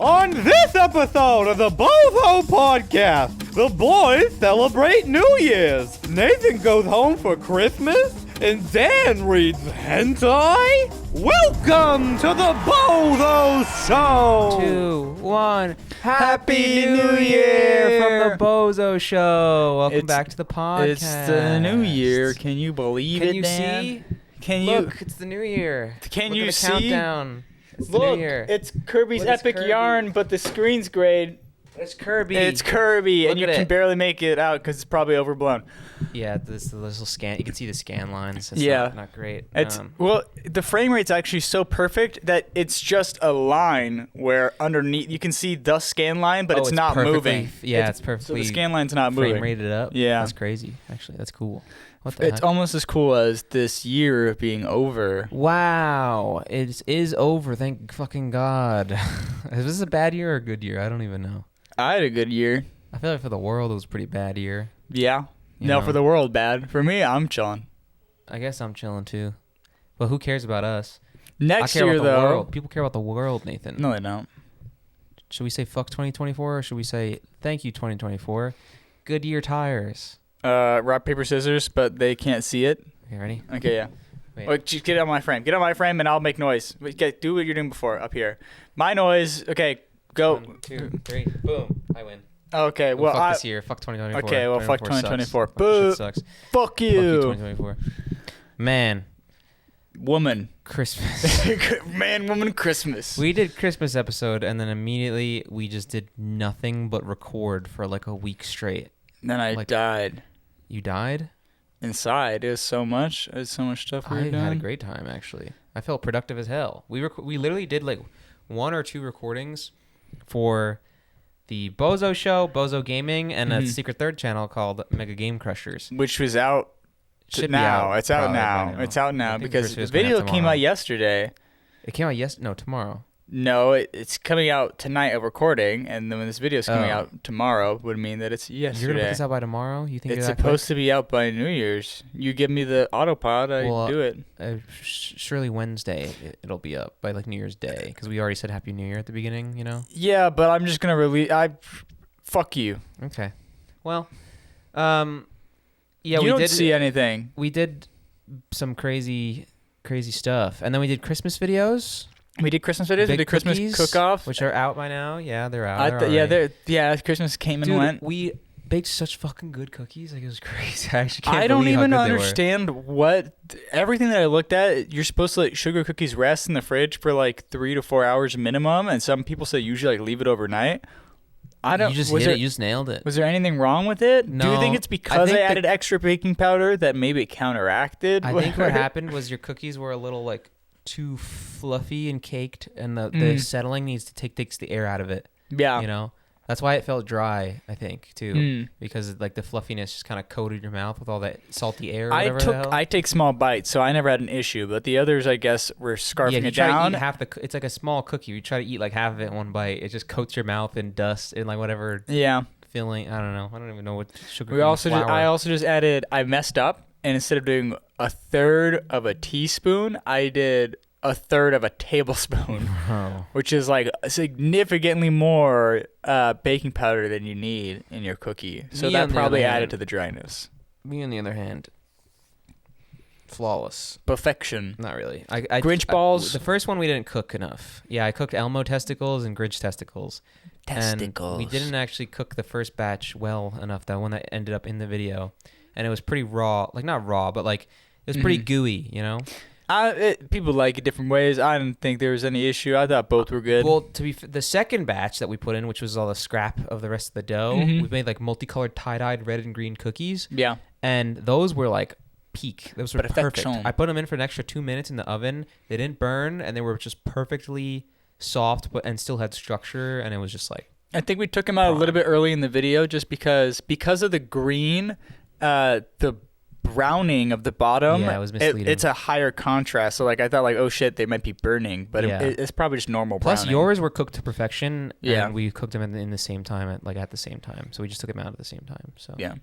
On this episode of the Bozo podcast, the boys celebrate New Year's. Nathan goes home for Christmas, and Dan reads hentai. Welcome to the Bozo Show. 2, 1. Happy New Year from the Bozo Show. Welcome back to the podcast. It's the New Year. Can you believe it, Dan? Can you see? Can you Look, it's the New Year. Can Look you at the see? Countdown. It's the New Look, Year. it's Kirby's What is epic Kirby? yarn, but the screen's grayed. It's Kirby. It's Kirby, Look and you at can it. barely make it out because it's probably overblown. Yeah, this little scan. You can see the scan lines. It's Yeah. not great. It's well, the frame rate's actually so perfect that it's just a line where underneath you can see the scan line, but it's not moving. Yeah, it's perfectly. So the scan line's not frame moving. rated up. Yeah. That's crazy. Actually, that's cool. What the It's heck? almost as cool as this year being over. Wow, it is over. Thank fucking God. Is this a bad year or a good year? I don't even know. I had a good year. I feel like for the world, it was a pretty bad year. Yeah. You No, know? for the world, bad. For me, I'm chilling. I guess I'm chilling too. But who cares about us? Next I care year, about the though. world. People care about the world, Nathan. No, they don't. Should we say fuck 2024 or should we say thank you 2024? Good year tires. Rock, paper, scissors, but they can't see it. Okay, ready? Okay, yeah. Wait. Wait, just get on my frame. Get on my frame, and I'll make noise. Wait, do what you're doing before up here. My noise. Okay, go. 1, 2, 3. Boom. I win. Okay, Well, well, fuck this year. Fuck 2024. Okay, well, fuck 2024. Sucks. Boo. Shit sucks. fuck Fuck you, you, 2024. Man, woman, Christmas. man, woman, Christmas. We did Christmas episode, and then immediately we just did nothing but record for like a week straight. Then I like- died You died? inside. It was so much. It was so much stuff we were I doing. had a great time, actually. I felt productive as hell. We literally did like 1 or 2 recordings for the Bozo Show, Bozo Gaming, and a Mhm. secret third channel called Mega Game Crushers. Which was out Should be now. out It's out probably by now. It's out I now think because first the video's coming video out came tomorrow. out yesterday. It came out tomorrow. No, it's coming out tonight of recording, and then when this video's coming Oh. out tomorrow would mean that it's yesterday. You're gonna put this out by tomorrow? You think It's you're that supposed to be out by New Year's. You give me the autopod, I Well, do it. surely Wednesday it'll be up by like New Year's Day because we already said Happy New Year at the beginning, you know? Yeah, but I'm just gonna release. Fuck you. Okay. Well, yeah, you we don't did see anything. we did some crazy stuff, and then we did Christmas videos. We did Christmas videos. We Big did Christmas cookies, cook-off. which are out by now. Yeah, they're out. Yeah. Christmas came and Dude, went. we baked such fucking good cookies. Like, it was crazy. I actually can't I don't believe how even good they were. understand what everything that I looked at. You're supposed to let sugar cookies rest in the fridge for like 3 to 4 hours minimum, and some people say usually like leave it overnight. I don't. You just was hit there, it. You just nailed it. Was there anything wrong with it? Do you No. think it's I because think I added extra baking powder that maybe it counteracted? I think what happened was your cookies were a little like too fluffy and caked, and the settling needs to takes the air out of it. Yeah. You know, that's why it felt dry. I think too, Mm. because like the fluffiness just kind of coated your mouth with all that salty air. Or whatever the hell. I take small bites, so I never had an issue. But the others, I guess, were scarfing Yeah, you it try down. to eat half it's like a small cookie. You try to eat like half of it in one bite. It just coats your mouth in dust and like whatever Yeah. filling. I don't know. I don't even know what sugar. We also flour. I also just added. I messed up, and instead of doing a third of a teaspoon, I did a third of a tablespoon, Oh. which is like significantly more baking powder than you need in your cookie. So Me, that on the probably other added hand- to the dryness. Me, on the other hand, flawless. Perfection. Not really. Grinch balls? The first one we didn't cook enough. Yeah, I cooked Elmo testicles and Grinch testicles. Testicles. And we didn't actually cook the first batch well enough. That one that ended up in the video, and it was pretty raw. Like not raw, but like it was pretty gooey. You know. People like it different ways. I didn't think there was any issue. I thought both were good. Well, the second batch that we put in, which was all the scrap of the rest of the dough, we made like multicolored tie-dyed red and green cookies. Yeah. And those were like peak. Those were perfect. Perfection. I put them in for an extra 2 minutes in the oven. They didn't burn, and they were just perfectly soft, and still had structure. And it was just like, I think we took him out a little bit early in the video just because of the green, the browning of the bottom. Yeah, it was misleading. It's a higher contrast. So like I thought like, oh shit, they might be burning, but Yeah. it's probably just normal plus browning. yours were cooked to perfection. Yeah. And we cooked them in the same time at the same time. So we just took them out at the same time. So Yeah.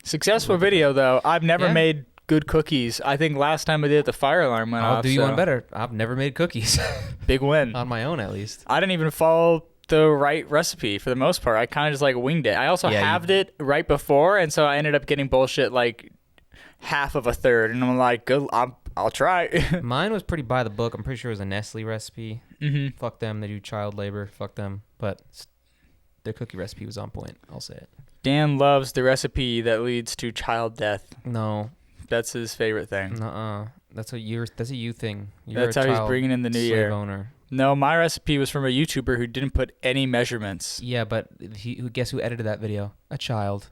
Successful video though. I've never Yeah. made good cookies. I think last time I did it, the fire alarm went off. I'll do you so one better. I've never made cookies Big win. on my own, at least. I didn't even follow the right recipe for the most part. I kind of just like winged it. I also Yeah, halved it right before, and so I ended up getting bullshit like half of a third, and I'm like, good, I'll try. Mine was pretty by the book. I'm pretty sure it was a Nestle recipe. Mm-hmm. Fuck them. They do child labor. Fuck them. But their cookie recipe was on point. I'll say it. Dan loves the recipe that leads to child death. No. That's his favorite thing. Nuh-uh. That's a you thing. You're That's a how he's child bringing in the new slave year. owner. No, my recipe was from a YouTuber who didn't put any measurements. Yeah, but guess who edited that video? A child.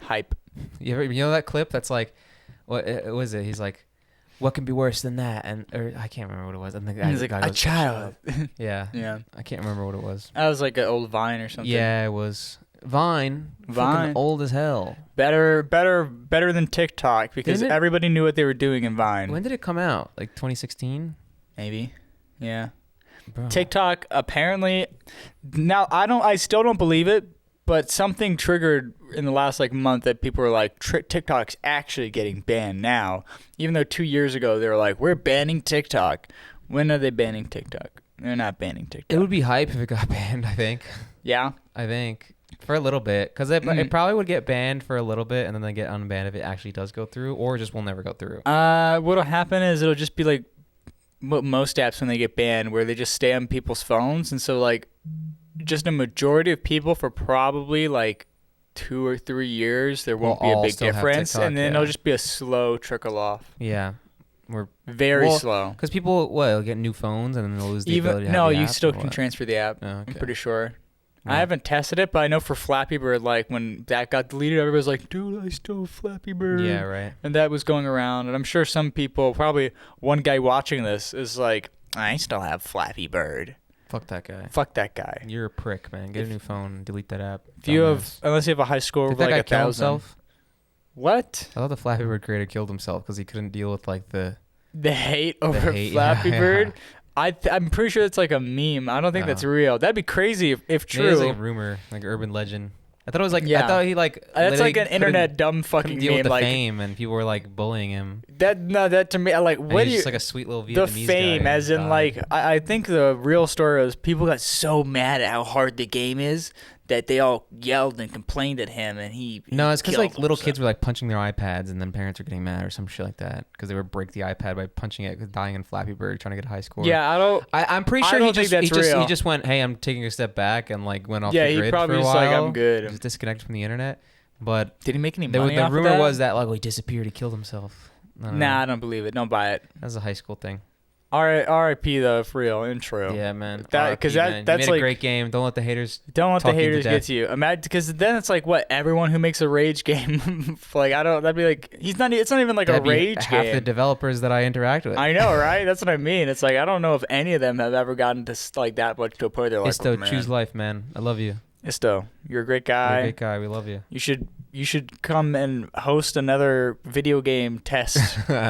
Hype. You know that clip that's like, what was it? He's like, what can be worse than that? Or I can't remember what it was. And He's like, a child. Yeah. Yeah. I can't remember what it was. That was like an old Vine or something. Yeah, it was Vine. Fucking old as hell. Better than TikTok because everybody knew what they were doing in Vine. When did it come out? Like 2016? Maybe. Yeah. Bro. TikTok apparently, now I still don't believe it, but something triggered in the last like month that people were like, TikTok's actually getting banned now. Even though 2 years ago they were like, we're banning TikTok. When are they banning TikTok? They're not banning TikTok. It would be hype if it got banned, I think. Yeah? I think. For a little bit. Because it probably would get banned for a little bit and then they get unbanned if it actually does go through, or just will never go through. What'll happen is it'll just be like most apps when they get banned, where they just stay on people's phones, and so like just a majority of people for probably like 2 or 3 years there won't be a big difference, TikTok, and then it'll just be a slow trickle off. Yeah, we're very slow because people they'll get new phones and then they'll lose the ability to have the you app, still can transfer the app. Oh, okay. I'm pretty sure. Yeah. I haven't tested it, but I know for Flappy Bird, like when that got deleted, everybody was like, dude, I stole Flappy Bird. Yeah, right. And that was going around, and I'm sure some people, probably one guy watching this is like, I still have Flappy Bird. Fuck that guy. Fuck that guy. You're a prick, man. Get a new phone and delete that app. If you have, unless you have a high score of like 1,000. Himself? What? I thought the Flappy Bird creator killed himself because he couldn't deal with like the hate over Flappy Bird. Yeah. I'm pretty sure it's like a meme. I don't think that's real. That'd be crazy if true. Maybe it's like a rumor, like urban legend. I thought it was like I thought he like that's like an internet dumb fucking deal meme. With the like fame and people were like bullying him. That to me, like what do you? Just like a sweet little Vietnamese the fame, guy as in like I think the real story was people got so mad at how hard the game is that they all yelled and complained at him, and he no, it's because like little kids were like punching their iPads, and then parents were getting mad or some shit like that because they would break the iPad by punching it, dying in Flappy Bird, trying to get a high score. Yeah, I'm pretty sure he just went, hey, I'm taking a step back and like went off the grid probably for a was while. Like, I'm good. Just disconnected from the internet. But did he make any money the off rumor of that? was that like he disappeared, he killed himself. I don't believe it. Don't buy it. That's a high school thing. R.I.P. though, for real and true. Yeah, man. Because that's you made like a great game. Don't let the haters. Don't let the haters get to you. Imagine, because then it's like what everyone who makes a rage game. Like that'd be like he's not. It's not even like a rage game. Half the developers that I interact with. I know, right? That's what I mean. It's like I don't know if any of them have ever gotten to like that much to a point they're like, Isto, oh, choose life, man. I love you. Isto, you're a great guy. You're a great guy. We love you. You should come and host another video game test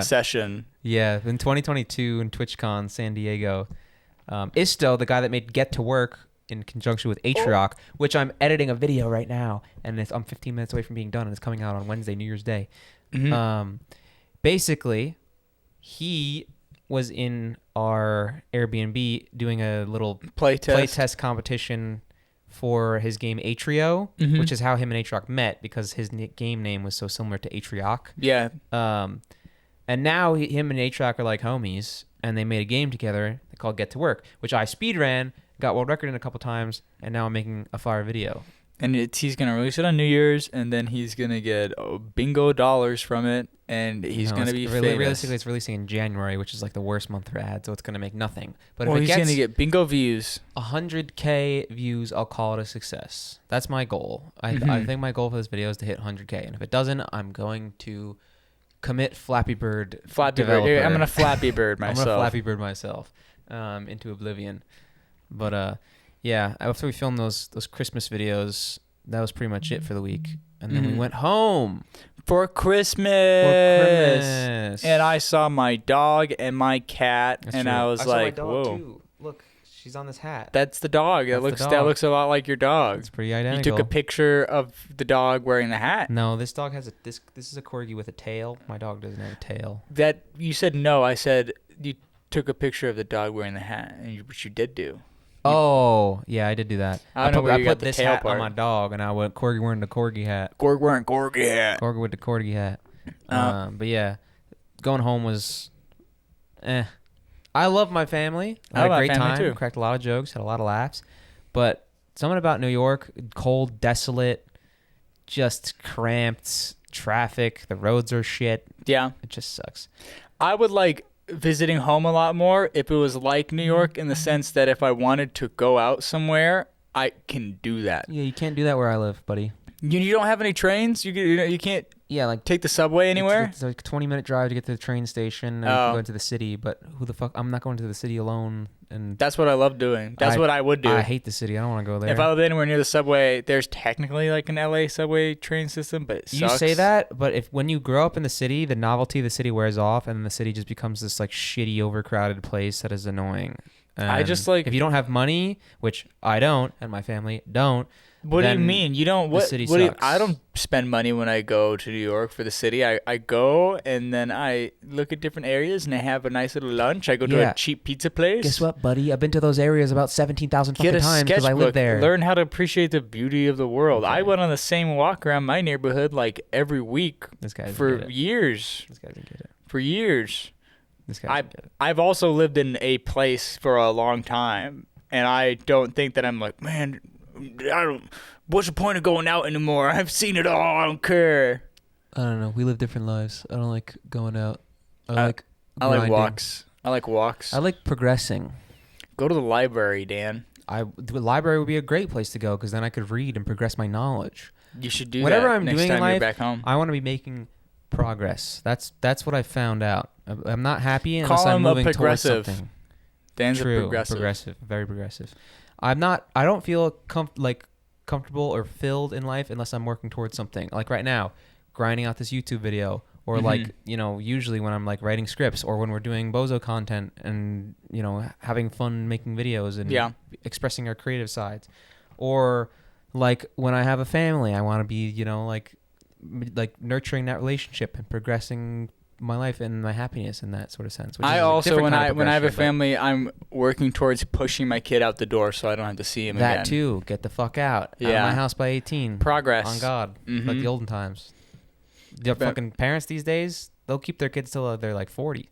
session. Yeah, in 2022 in TwitchCon San Diego, Isto, the guy that made Get to Work in conjunction with Atrioc, which I'm editing a video right now, and I'm 15 minutes away from being done, and it's coming out on Wednesday, New Year's Day. Mm-hmm. Basically, he was in our Airbnb doing a little play test competition for his game Atrio, which is how him and Atrioc met because his game name was so similar to Atrioc. Yeah. And now him and Atrioc are like homies, and they made a game together called Get to Work, which I speedran, got world record in a couple times, and now I'm making a fire video. And he's going to release it on New Year's, and then he's going to get bingo dollars from it, and he's going to be famous. Realistically, it's releasing in January, which is like the worst month for ads, so it's going to make nothing. But if he's going to get bingo views. 100K views, I'll call it a success. That's my goal. I think my goal for this video is to hit 100K, and if it doesn't, I'm going to commit Flappy Bird developer. I'm going to Flappy Bird myself. I'm going to Flappy Bird myself into oblivion. But yeah, after we filmed those Christmas videos, that was pretty much it for the week. And then we went home. For Christmas. And I saw my dog and my cat, and I was like, whoa. Too. Look, she's on this hat. That's the dog. That looks a lot like your dog. It's pretty identical. You took a picture of the dog wearing the hat. No, this dog has this is a corgi with a tail. My dog doesn't have a tail. That you said no. I said you took a picture of the dog wearing the hat, which you did do. Oh, yeah, I did do that. I don't know where you got put the this tail hat part. on my dog, and I went Corgi wearing the Corgi hat. Gorg wearing Corgi hat. Corgi with the Corgi hat. But yeah, going home was, I love my family. I had a great time. Too. Cracked a lot of jokes. Had a lot of laughs. But something about New York, cold, desolate, just cramped, traffic. The roads are shit. Yeah. It just sucks. I would like visiting home a lot more if it was like New York in the sense that if I wanted to go out somewhere, I can do that. Yeah, you can't do that where I live, buddy. You don't have any trains? You can't Yeah, like take the subway anywhere? It's like a 20-minute drive to get to the train station and go into the city. But who the fuck? I'm not going to the city alone. And That's what I love doing. That's what I would do. I hate the city. I don't want to go there. If I lived anywhere near the subway, there's technically like an LA subway train system, but it sucks. You say that, but when you grow up in the city, the novelty of the city wears off, and the city just becomes this like shitty, overcrowded place that is annoying. I just like if you don't have money, which I don't, and my family don't. What do you mean? You don't what? City What do you, sucks. I don't spend money when I go to New York for the city. I go and then I look at different areas and I have a nice little lunch. I go to Yeah. a cheap pizza place. Guess what, buddy? I've been to those areas about 17,000 Get fucking a times because I sketchbook. live there. Learn how to appreciate the beauty of the world. Okay. I went on the same walk around my neighborhood like every week This guy doesn't for get it. years. This guy doesn't get it. For years. This guy doesn't get it. I've also lived in a place for a long time, and I don't think that I'm like, man, I don't. What's the point of going out anymore? I've seen it all. I don't care. I don't know. We live different lives. I don't like going out. I like like walks. I like walks. I like progressing. Go to the library, Dan. The library would be a great place to go because then I could read and progress my knowledge. You should do Whatever that I'm next doing time in life, you're back home. I want to be making progress. That's what I found out. I'm not happy unless Call I'm him a moving towards progressive. something. Dan's True, a progressive. very progressive. I don't feel comfortable or filled in life unless I'm working towards something. Like right now, grinding out this YouTube video, or like usually when I'm like writing scripts, or when we're doing Bozo content and having fun making videos and expressing our creative sides, or like when I have a family, I want to be like nurturing that relationship and progressing my life and my happiness in that sort of sense. I also when I have a family, I'm working towards pushing my kid out the door so I don't have to see him again. That too. Get the fuck out. Out of my house by 18. Progress. On God. Like the olden times. The fucking parents these days, they'll keep their kids till they're like 40.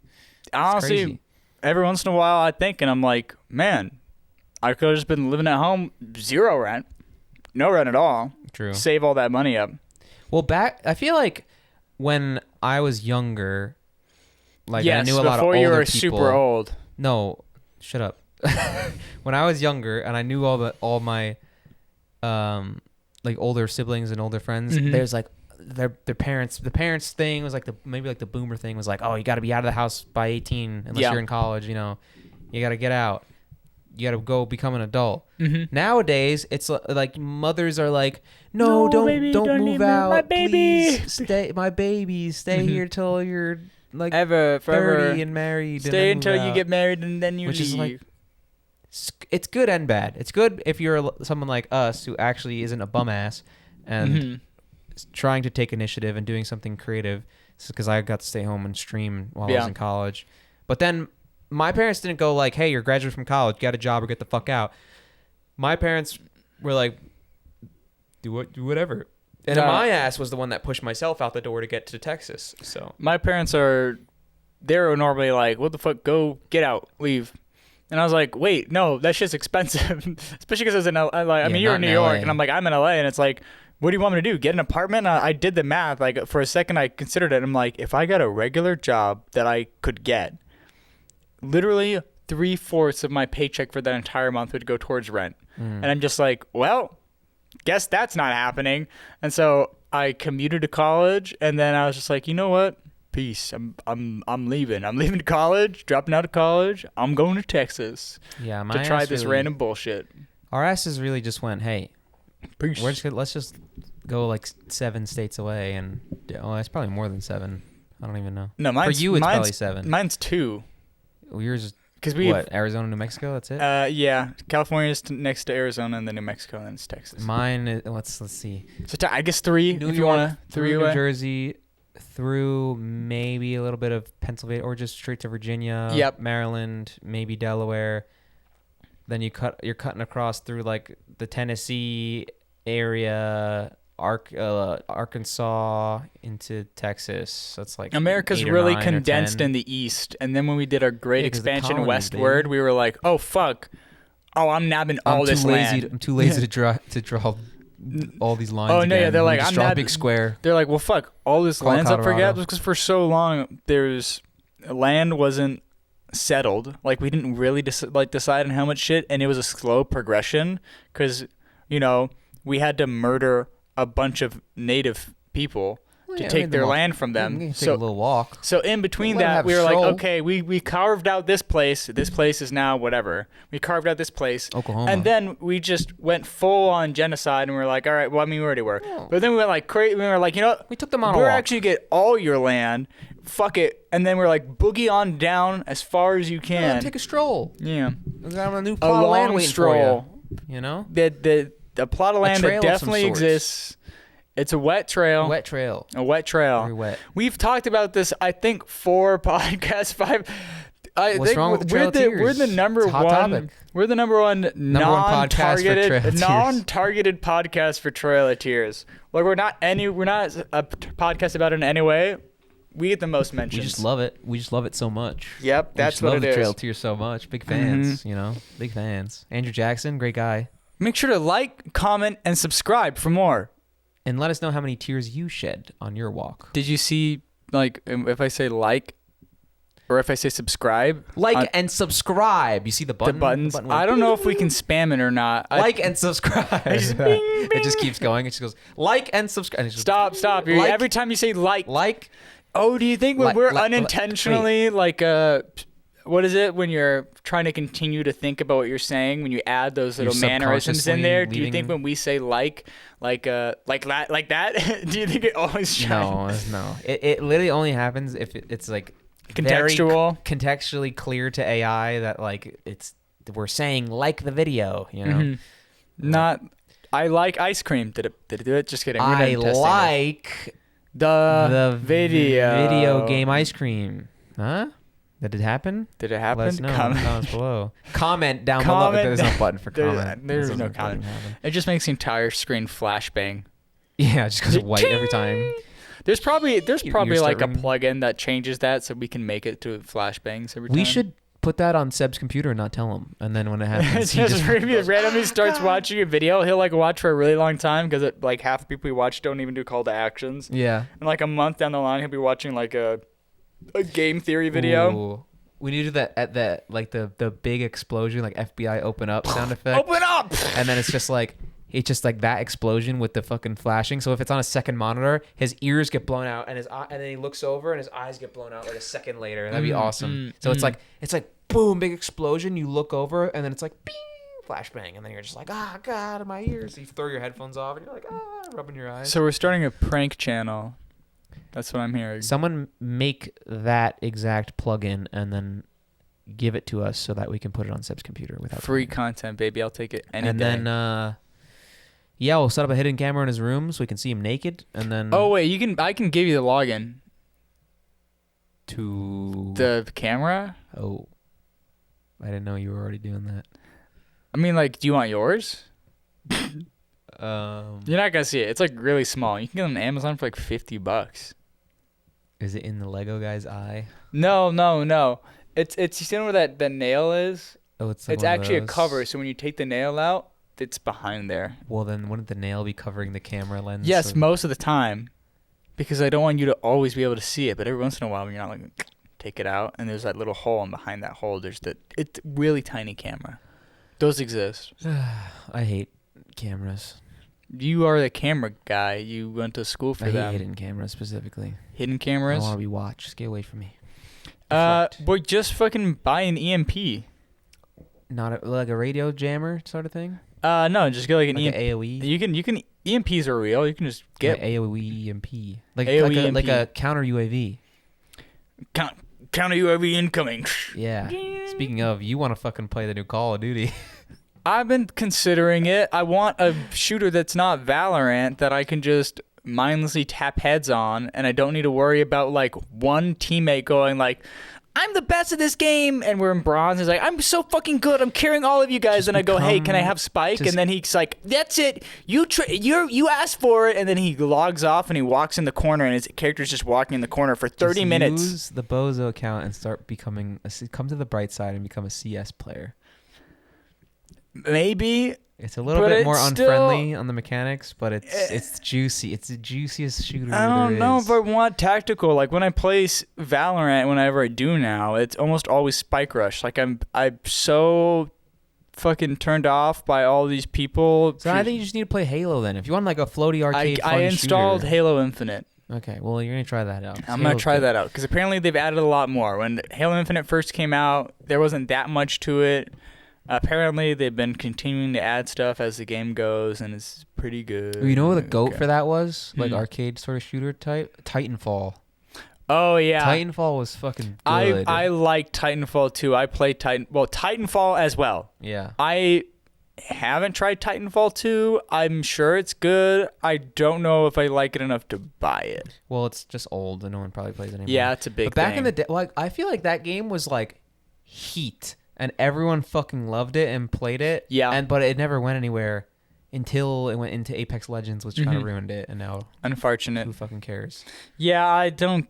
Honestly, crazy. every once in a while I think, and I'm like, man, I could have just been living at home, zero rent, no rent at all. True. Save all that money up. Well, I feel like when I was younger, like I Yes, knew a lot of older before you were people. super old. No, shut up. When I was younger and I knew all my like older siblings and older friends, there's like their parents. The parents thing was like maybe the boomer thing was like, oh, you got to be out of the house by 18 unless you're in college. You got to get out. You got to go become an adult. Nowadays, it's like mothers are like, no, don't move out. My baby. Please stay, my baby. Stay here till you're like Forever. 30 and married. Stay and then until move you out. get married and then you Which leave. is like, it's good and bad. It's good if you're someone like us who actually isn't a bum ass and is trying to take initiative and doing something creative. Because I got to stay home and stream while I was in college. But then my parents didn't go like, hey, you're graduating from college, get a job or get the fuck out. My parents were like, do whatever. And my ass was the one that pushed myself out the door to get to Texas. So my parents they're normally like, what the fuck, go, get out, leave. And I was like, wait, no, that shit's expensive. Especially because I was in LA. I mean, you're in New York, and I'm like, I'm in LA, and it's like, what do you want me to do? Get an apartment? I did the math. Like, for a second, I considered it. I'm like, if I got a regular job that I could get, literally 3/4 of my paycheck for that entire month would go towards rent. And I'm just like, well, guess that's not happening. And so I commuted to college, and then I was just like, you know what? Peace. I'm leaving. I'm leaving college, dropping out of college. I'm going to Texas to try this random bullshit. Our asses really just went, hey, Peace. let's just go like 7 states away, and it's probably more than 7. I don't even know. No, for you it's probably 7. Mine's 2. Yours, because Arizona, New Mexico. That's it. Yeah, California's next to Arizona, and then New Mexico, and then it's Texas. Mine is, let's see. So I guess 3. New if York, you want to through New Jersey, through maybe a little bit of Pennsylvania, or just straight to Virginia. Yep. Maryland, maybe Delaware. then you're cutting across through like the Tennessee area, Arkansas into Texas. That's like America's 8 or really 9 or condensed 10. in the east, and then when we did our great Yeah, 'cause the expansion colonies, westward, baby. we were like, oh fuck, oh I'm nabbing all this land. I'm too lazy to draw all these lines. Oh, no, again. yeah, they're Let me like, just I'm draw a not- big square. They're like, well fuck, all this Call land's up for Colorado. grabs because for so long land wasn't settled. Like we didn't really decide on how much shit, and it was a slow progression because we had to murder a bunch of native people to take their land from them. Take a little walk. So in between Let 'em that, have we a were like, stroll. okay, we carved out this place. This place is now whatever. We carved out this place. Oklahoma. And then we just went full on genocide, and we were like, all right, well, I mean, we already were. Oh. But then we went like crazy. We were like, you know what? We took them on a We're walk. actually get all your land. Fuck it. And then we're like, boogie on down as far as you can. Take a stroll. Yeah. We got a new A plot of land long waiting stroll. for you. You know, The plot of land trail that of some definitely sorts. exists. It's a wet trail. wet trail. A wet trail. Very wet. We've talked about this, I think, 4 podcasts, 5. I What's think wrong with the Trail of we're the Tears? number It's a hot one. topic. We're the number one podcast for Trail of Tears. non-targeted podcast for Trail of Tears. Like we're not a podcast about it in any way. We get the most mentions. We just love it. We just love it so much. Yep, We that's just what love it the Trail is. of Tears so much. Big fans. Big fans. Andrew Jackson, great guy. Make sure to like, comment, and subscribe for more. And let us know how many tears you shed on your walk. Did you see, like, if I say like, or if I say subscribe? Like and subscribe. You see the button? The buttons. The button went I don't know if we can spam it or not. like and subscribe. just bing, It just keeps going. It just goes like and subscribe. And it just Stop. Like- Every time you say like. oh, do you think when Like- we're like- unintentionally what is it when you're trying to continue to think about what you're saying when you add those little You're mannerisms in subconsciously there? Do you leaving- think when we say like that, do you think it always shines? No. It literally only happens if it's like Contextual? very contextually clear to AI that like we're saying like the video. You know. Not. I like ice cream. Did it do it? Just kidding. We're I done testing it. like the video game ice cream. Huh? Did it happen? Did it Let us happen? know in the Comment. comments below. Comment down Comment. below. There's no button for comment. There's This no doesn't fucking comment. happen. It just makes the entire screen flashbang. Yeah, it just goes white every time. There's probably You're like a starting- plugin that changes that so we can make it to flashbangs every time. We should put that on Seb's computer and not tell him. And then when it happens, It's he just just randomly starts watching a video. He'll like watch for a really long time because like half the people he watch don't even do call to actions. yeah. And like a month down the line, he'll be watching like a game theory video. Ooh. We need to do that at the big explosion, like FBI open up sound effect. Open up! And then it's just like that explosion with the fucking flashing. So if it's on a second monitor, his ears get blown out and and then he looks over and his eyes get blown out like a second later. That'd be awesome. So it's like boom, big explosion. You look over and then it's like bing, flashbang, and then you're just like, ah, God, my ears. You throw your headphones off and you're like, rubbing your eyes. So we're starting a prank channel. That's what I'm hearing. Someone make that exact plugin and then give it to us so that we can put it on Seb's computer without Free paying. content, baby. I'll take it any And day. then we'll set up a hidden camera in his room so we can see him naked, and then Oh wait, I can give you the login. to The camera? Oh, I didn't know you were already doing that. I mean, like, do you want yours? Is You're not gonna see it. It's like really small. You can get it on Amazon for like $50. it in the Lego guy's eye? No. It's you see where that nail is? Oh, it's like It's one of actually a those. cover. So when you take the nail out, it's behind there. Well, then wouldn't the nail be covering the camera lens? Yes, so- most of the time, because I don't want you to always be able to see it. But every once in a while, when you're not like, take it out, and there's that little hole, and behind that hole, it's really tiny camera. Those exist. I hate cameras. You are the camera guy. You went to school for I hate them. hidden cameras specifically. Hidden I cameras. don't want to be watched. Just get away from me. Boy, just fucking buy an EMP. Not like a radio jammer sort of thing. No, just get like an Like EMP. an AOE. You can EMPs are real. You can just get Like AOE EMP. Like AOE like a EMP. counter UAV. counter UAV incoming. Yeah. Speaking of, you want to fucking play the new Call of Duty? I've been considering it. I want a shooter that's not Valorant that I can just mindlessly tap heads on, and I don't need to worry about like one teammate going like, I'm the best at this game, and we're in bronze. He's like, I'm so fucking good. I'm carrying all of you guys. And I go, hey, can I have Spike? And then he's like, that's it. You asked for it. And then he logs off and he walks in the corner, and his character's just walking in the corner for 30 minutes. Use the Bozo account and start becoming come to the bright side and become a CS player. Maybe. It's a little bit more unfriendly on the mechanics, but it's juicy. It's the juiciest shooter I don't know is. if I want tactical. Like when I play Valorant, whenever I do now, it's almost always Spike Rush. Like I'm so fucking turned off by all these people. So I think you just need to play Halo then. If you want like a floaty arcade I installed shooter. Halo Infinite. Okay, well you're gonna try that out. I'm gonna try that out because apparently they've added a lot more. When Halo Infinite first came out, there wasn't that much to it. Apparently, they've been continuing to add stuff as the game goes, and it's pretty good. You know what the GOAT for that was? Like arcade sort of shooter type? Titanfall. Oh, yeah. Titanfall was fucking good. I like Titanfall, too. I play Titanfall as well. Yeah. I haven't tried Titanfall 2. I'm sure it's good. I don't know if I like it enough to buy it. Well, it's just old, and no one probably plays it anymore. Yeah, it's a big But back thing. in the day, like I feel like that game was like heat. And everyone fucking loved it and played it. Yeah. But it never went anywhere until it went into Apex Legends, which kind of ruined it. And now, unfortunate. who fucking cares? Yeah, I don't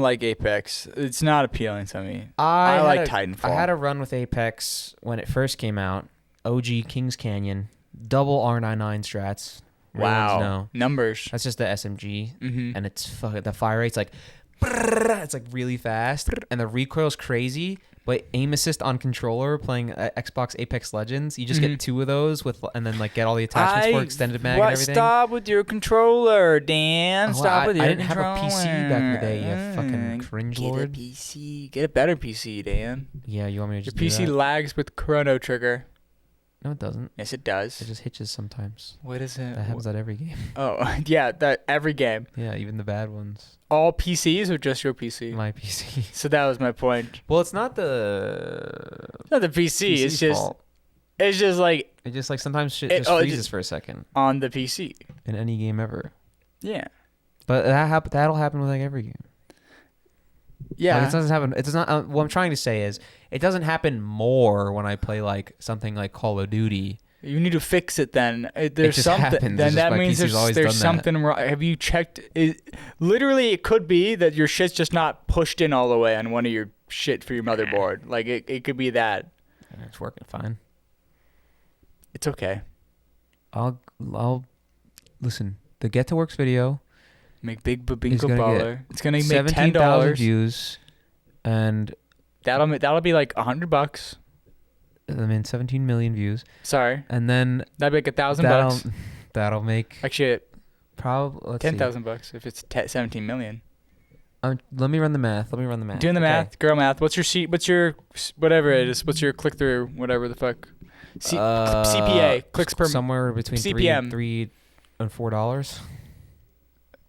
like Apex. It's not appealing to me. I like Titanfall. I had a run with Apex when it first came out. OG Kings Canyon, double R99 strats. Wow. No. Numbers. That's just the SMG, Mm-hmm. and it's the fire rate's like, it's like really fast, and the recoil's crazy. But aim assist on controller playing Xbox Apex Legends, you just get 2 of those and then like get all the attachments for extended mag and everything. Stop with your controller, Dan. Oh, Stop with your I didn't controller. have a PC back in the day, you fucking cringe lord. Get a PC. Get a better PC, Dan. Yeah, you want me to Your just do PC that? lags with Chrono Trigger. No, it doesn't. Yes, it does. It just hitches sometimes. What is it? That happens at every game. Oh, yeah, that every game. Yeah, even the bad ones. All PCs or just your PC? My PC. So that was my point. Well, it's not the Not the PC. PC's fault. It's just like It just like sometimes shit just freezes for a second on the PC. in any game ever. Yeah. But that'll happen with like every game. Yeah. Like, it doesn't happen. It does not. What I'm trying to say is, it doesn't happen more when I play like something like Call of Duty. You need to fix it then. There's just something. happens. Then It's just that my means PC's always there's done that. something wrong. Have you checked? Literally, it could be that your shit's just not pushed in all the way on one of your shit for your motherboard. Like it could be that. It's working fine. It's okay. I'll listen. The Get to Works video. Make big He's babinko gonna baller. It's gonna make 17,000 $10. views, and That'll be like $100. I mean 17 million views, Sorry, and then that'd be like $1,000. that'll make Actually, probably $10,000 if it's 17 million. Let me run the math. Doing the Okay. math, girl math. What's your whatever it is? What's your click through? Whatever the fuck. CPA clicks per somewhere between CPM. $3 and $4.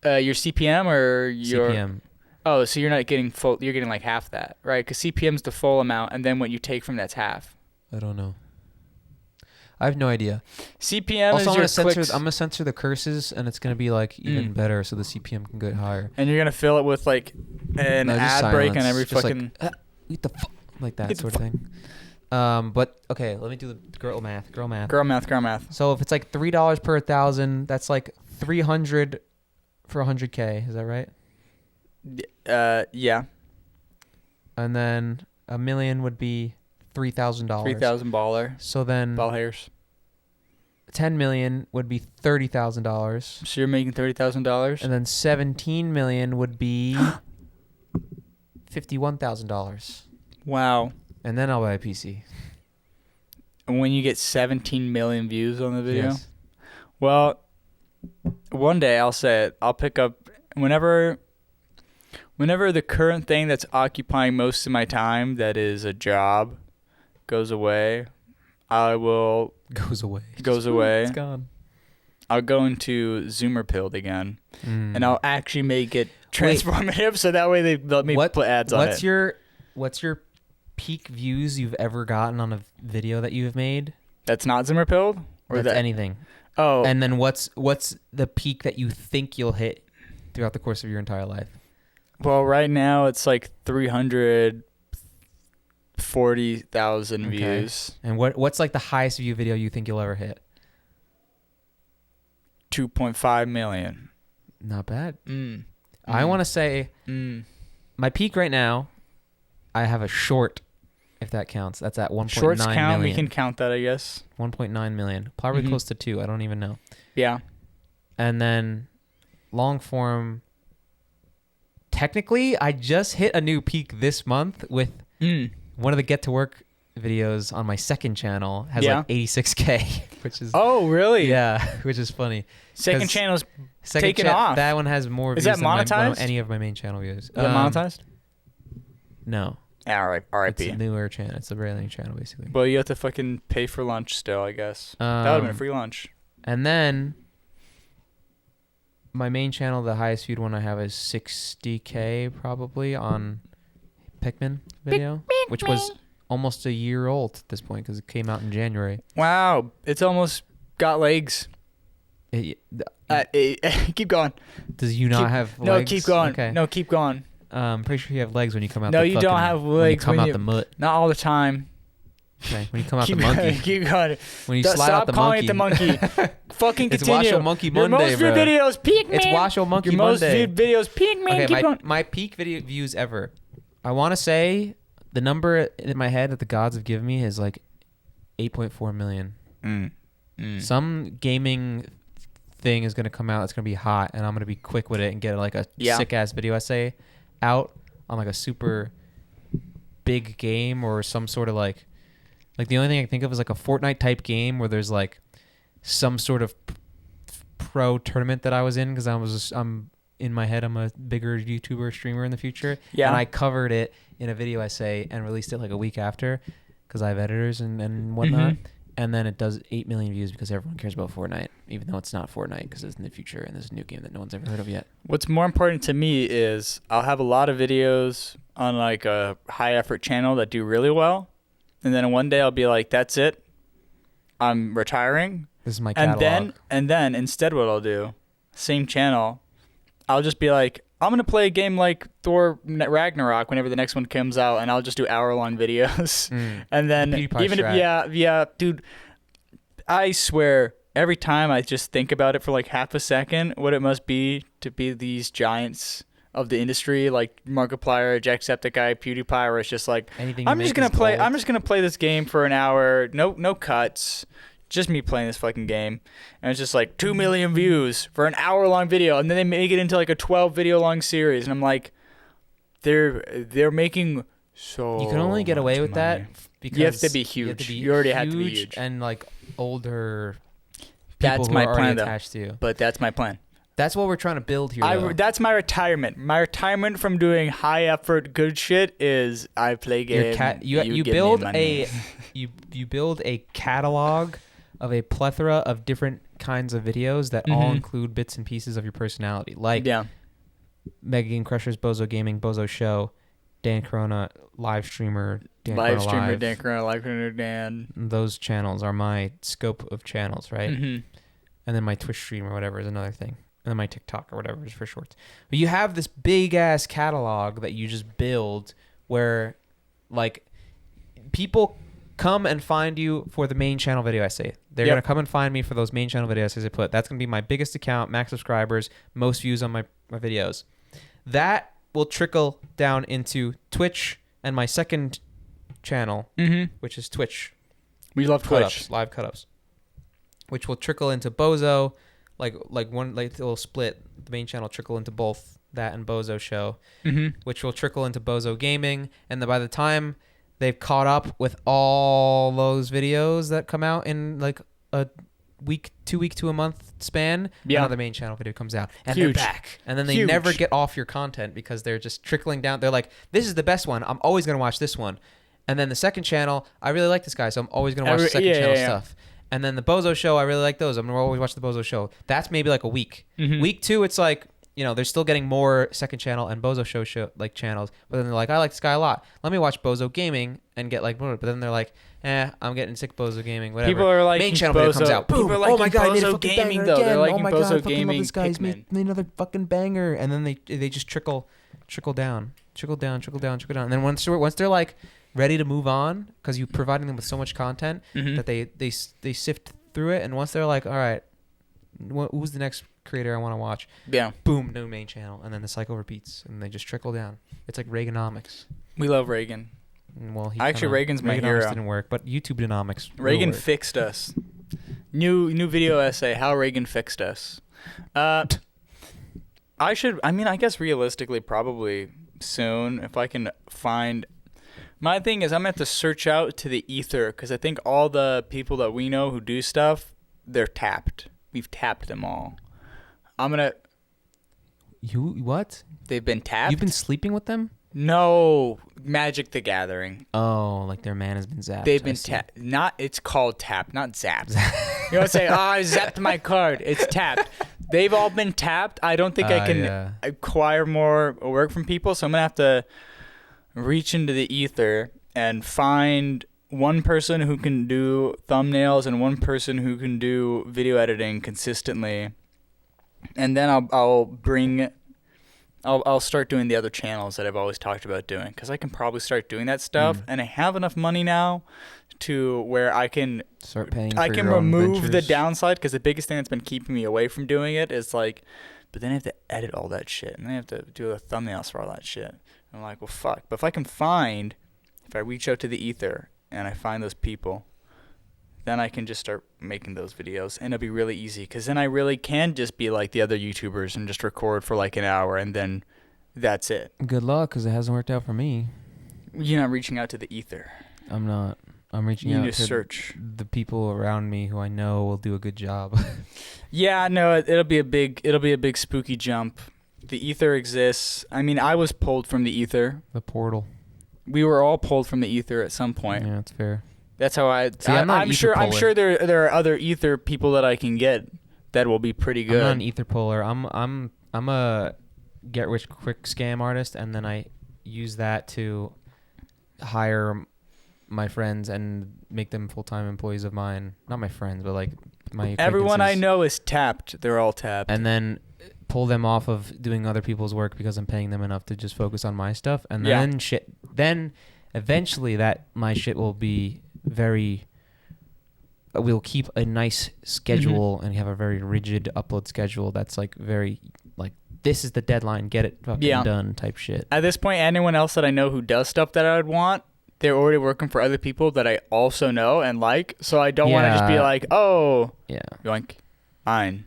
Your CPM or your CPM. Oh, so you're not getting full. You're getting like half that, right? Because CPM's the full amount, and then what you take from that's half. I don't know. I have no idea. CPM Also, is your clicks, I'm gonna censor the curses, and it's gonna be like even better, so the CPM can get higher. and you're gonna fill it with like an No, just ad break on silence. every Just fucking. What the fuck? Like that Get the sort of thing. But okay, let me do the girl math. Girl math. So if it's like $3 per 1,000, that's like 300 for 100K. Is that right? Yeah. And then $1 million would be $3,000. 3,000 baller. So then Ball hairs. 10 million would be $30,000. So you're making $30,000. And then 17 million would be $51,000. Wow. And then I'll buy a PC. And when you get 17 million views on the video, Yes. well, one day I'll say it. I'll pick up whenever the current thing that's occupying most of my time, that is a job, goes away. I will Goes away. It's gone. I'll go into Zoomer Pilled again, and I'll actually make it transformative, so that way they let me put ads on it. What's your peak views you've ever gotten on a video that you've made? That's not Zoomer Pilled, or That's that anything. Oh, And then what's the peak that you think you'll hit throughout the course of your entire life? well, right now it's like 300 40,000 Okay. views. And what's like the highest view video you think you'll ever hit? 2.5 million. Not bad. Mm. I want to say my peak right now, I have a short, if that counts. That's at 1.9 Shorts count. million. We can count that, I guess. 1.9 million. Probably close to 2. I don't even know. Yeah. And then long form, technically, I just hit a new peak this month with one of the Get to Work videos on my second channel has like 86K, which is... Oh, really? Yeah, which is funny. Second channel's Second taken off. That one has more Is views that monetized? than any of my main channel views. Is that monetized? No. Alright, It's R.I.P. a newer channel. It's a brand new channel, basically. Well, you have to fucking pay for lunch still, I guess. That would have been a free lunch. And then my main channel, the highest viewed one I have is 60K probably on Pikmin video, which was almost a year old at this point because it came out in January. Wow, it's almost got legs. Keep going. Does you not have legs? No, keep going. Okay. No, keep going. I'm pretty sure you have legs when you come out. No, the you fucking, don't have when you legs come when out you- the mutt. Not all the time. Okay, when you come out the Keep monkey. going. Keep going. When you slide out the calling monkey. it the monkey. Fucking It's continue. Washo Monkey Your Monday, most viewed bro. videos, peak man. It's Washo Monkey Your most Monday. viewed videos, peak man. Okay, Keep going. my peak video views ever. I want to say the number in my head that the gods have given me is like 8.4 million. Some gaming thing is going to come out that's going to be hot, and I'm going to be quick with it and get like a sick ass video essay out on like a super big game or some sort of like the only thing I can think of is like a Fortnite type game where there's like some sort of pro tournament that I was in because I'm in my head I'm a bigger YouTuber streamer in the future. Yeah. And I covered it in a video essay and released it like a week after because I have editors and whatnot. And then it does 8 million views because everyone cares about Fortnite, even though it's not Fortnite because it's in the future and there's a new game that no one's ever heard of yet. What's more important to me is I'll have a lot of videos on like a high effort channel that do really well. And then one day I'll be like, that's it. I'm retiring. This is my catalog. And then instead what I'll do, same channel, I'll just be like, I'm going to play a game like Thor Ragnarok whenever the next one comes out, and I'll just do hour-long videos. And then PewDiePie even if, strat. yeah, dude, I swear, every time I just think about it for like half a second, what it must be to be these giants of the industry like Markiplier, Jacksepticeye, PewDiePie, where it's just like, Anything I'm just gonna play this game for an hour, no cuts, just me playing this fucking game, and it's just like 2 million views for an hour-long video, and then they make it into like a 12 video long series, and I'm like, they're making so. You can only get away much with that money. because You have to be huge. You already have to be huge. And like older people That's who my are plan, already though. attached to you. But that's my plan. That's what we're trying to build here. though. That's my retirement. My retirement from doing high effort good shit is I play games. You build a you build a catalog of a plethora of different kinds of videos that all include bits and pieces of your personality, like Mega Game Crushers, Bozo Gaming, Bozo Show, Dan Corona, live streamer, Dan live Corona streamer Live. Dan Corona, live streamer Dan. Those channels are my scope of channels, right? And then my Twitch stream or whatever is another thing. And then my TikTok or whatever is for shorts. But you have this big ass catalog that you just build where like people come and find you for the main channel video essay. They're going to come and find me for those main channel video essays I put. That's going to be my biggest account, max subscribers, most views on my videos. That will trickle down into Twitch and my second channel, which is Twitch. We love Twitch. Live cut-ups. Which will trickle into Bozo, like one like little split. The main channel trickle into both that and Bozo Show, which will trickle into Bozo Gaming, and then by the time they've caught up with all those videos that come out in like a week, 2 week to a month span, another main channel video comes out, and they're back, and then they never get off your content because they're just trickling down. They're like, this is the best one. I'm always gonna watch this one, and then the second channel, I really like this guy, so I'm always gonna watch the second channel stuff. And then the Bozo Show, I really like those. I'm going to always watch the Bozo Show. That's maybe like a week. Week 2, it's like, you know, they're still getting more second channel and Bozo Show like channels. But then they're like, I like this guy a lot. Let me watch Bozo Gaming and get like, but then they're like, I'm getting sick of Bozo Gaming, whatever. People are like, main channel video comes out. Boom. People are Oh my God, I made a Bozo fucking Gaming banger though. again. They're like oh my God, Bozo I fucking Gaming. love this guy. He's Pikmin. made another fucking banger. And then they just trickle down. And then once they're like ready to move on because you're providing them with so much content Mhm. that they sift through it, and once they're like, all right, who's the next creator I want to watch? Yeah. Boom, new main channel, and then the cycle repeats, and they just trickle down. It's like Reaganomics. We love Reagan. Well, Reagan's my Reaganomics hero. didn't work, but YouTube Denomics. Reagan will work. fixed us. New video essay, how Reagan fixed us. I guess realistically probably soon if I can find. My thing is I'm going to have to search out to the ether because I think all the people that we know who do stuff, they're tapped. We've tapped them all. You what? They've been tapped? You've been sleeping with them? No, Magic the Gathering. Oh, like their man has been zapped. They've I been see. tapped. It's called tapped, not zapped. You don't say, I zapped my card. It's tapped. They've all been tapped. I don't think I can acquire more work from people, so I'm going to have to reach into the ether and find one person who can do thumbnails and one person who can do video editing consistently. And then I'll start doing the other channels that I've always talked about doing because I can probably start doing that stuff, and I have enough money now to where I can Start paying. I for can your own remove the ventures. downside because the biggest thing that's been keeping me away from doing it is like, but then I have to edit all that shit and then I have to do the thumbnails for all that shit. I'm like, well, fuck. But if I reach out to the ether and I find those people, then I can just start making those videos and it'll be really easy because then I really can just be like the other YouTubers and just record for like an hour and then that's it. Good luck, because it hasn't worked out for me. You're not reaching out to the ether. I'm not. I'm reaching You out need to to search. the people around me who I know will do a good job. Yeah, no, it'll be a big spooky jump. The ether exists. I mean, I was pulled from the ether. The portal. We were all pulled from the ether at some point. Yeah, it's fair. That's how See, I'm not an ether I'm puller. sure there are other ether people that I can get that will be pretty good. I'm not an ether puller. I'm a get rich quick scam artist, and then I use that to hire my friends and make them full-time employees of mine. Not my friends, but like my Everyone I acquaintances. know is tapped. They're all tapped. And then pull them off of doing other people's work because I'm paying them enough to just focus on my stuff. And Yeah. then eventually that my shit will be very. We'll keep a nice schedule and have a very rigid upload schedule that's like very like this is the deadline, get it fucking done type shit. At this point, anyone else that I know who does stuff that I would want, they're already working for other people that I also know and like. So I don't want to just be Yeah. like, oh, Yeah. yoink, mine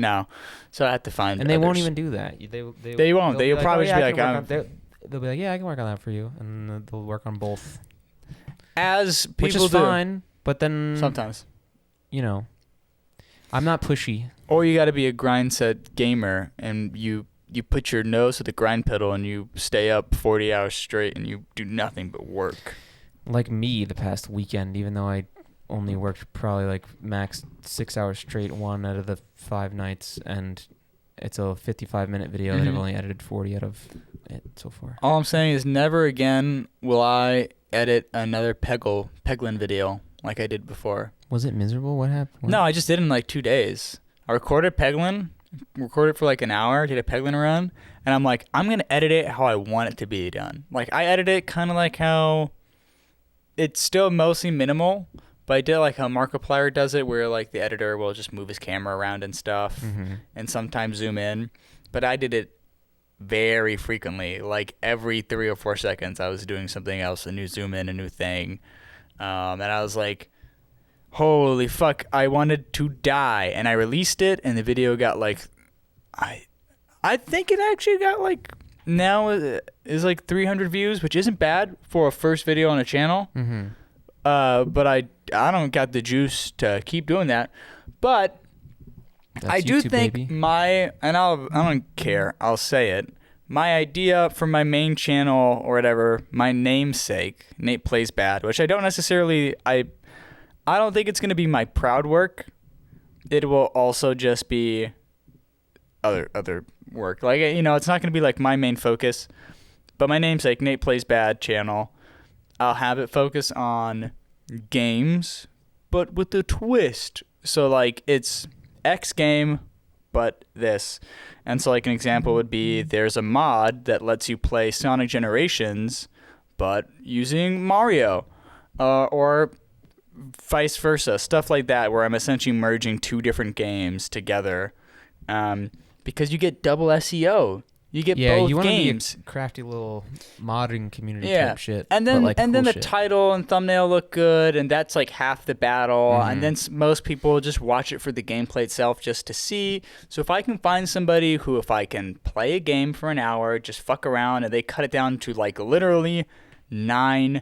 now. So I have to find. And they won't others. even do that. They won't. they'll They'll be probably oh, just be yeah, I like, can work on- they'll be like, yeah, I can work on that for you, and they'll work on both, As people which is do. fine. But then Sometimes. you know, I'm not pushy. Or you got to be a grind set gamer and you put your nose to the grind pedal and you stay up 40 hours straight and you do nothing but work. Like me, the past weekend, even though I only worked probably like max 6 hours straight, 1 out of the 5 nights, and it's a 55-minute video that I've only edited 40 out of it so far. All I'm saying is never again will I edit another Peglin video like I did before. Was it miserable? What happened? No, I just did it in like 2 days. I recorded Peglin, recorded for like an hour, did a Peglin run, and I'm like, I'm going to edit it how I want it to be done. Like I edit it kind of like how it's still mostly minimal, but I did like how Markiplier does it where like the editor will just move his camera around and stuff and sometimes zoom in. But I did it very frequently, like every 3 or 4 seconds I was doing something else, a new zoom in, a new thing. And I was like, holy fuck, I wanted to die. And I released it and the video got like, I think it actually got like, now is like 300 views, which isn't bad for a first video on a channel. But I don't got the juice to keep doing that. But That's I do YouTube, think baby. I don't care, I'll say it. My idea for my main channel or whatever, my namesake, Nate Plays Bad, which I don't necessarily, I don't think it's going to be my proud work. It will also just be other work. Like, you know, it's not going to be like my main focus. But my namesake, Nate Plays Bad channel, I'll have it focus on games, but with a twist. So, like, it's X game, but this. And so, like, an example would be there's a mod that lets you play Sonic Generations, but using Mario, or vice versa, stuff like that, where I'm essentially merging two different games together, because you get double SEO. You get both you want games. To be a crafty little modding community Yeah, type shit. and then but, like, cool the shit. title and thumbnail look good, and that's like half the battle. Mm-hmm. And then most people just watch it for the gameplay itself, just to see. So if I can find somebody who, if I can play a game for an hour, just fuck around, and they cut it down to like literally 9-10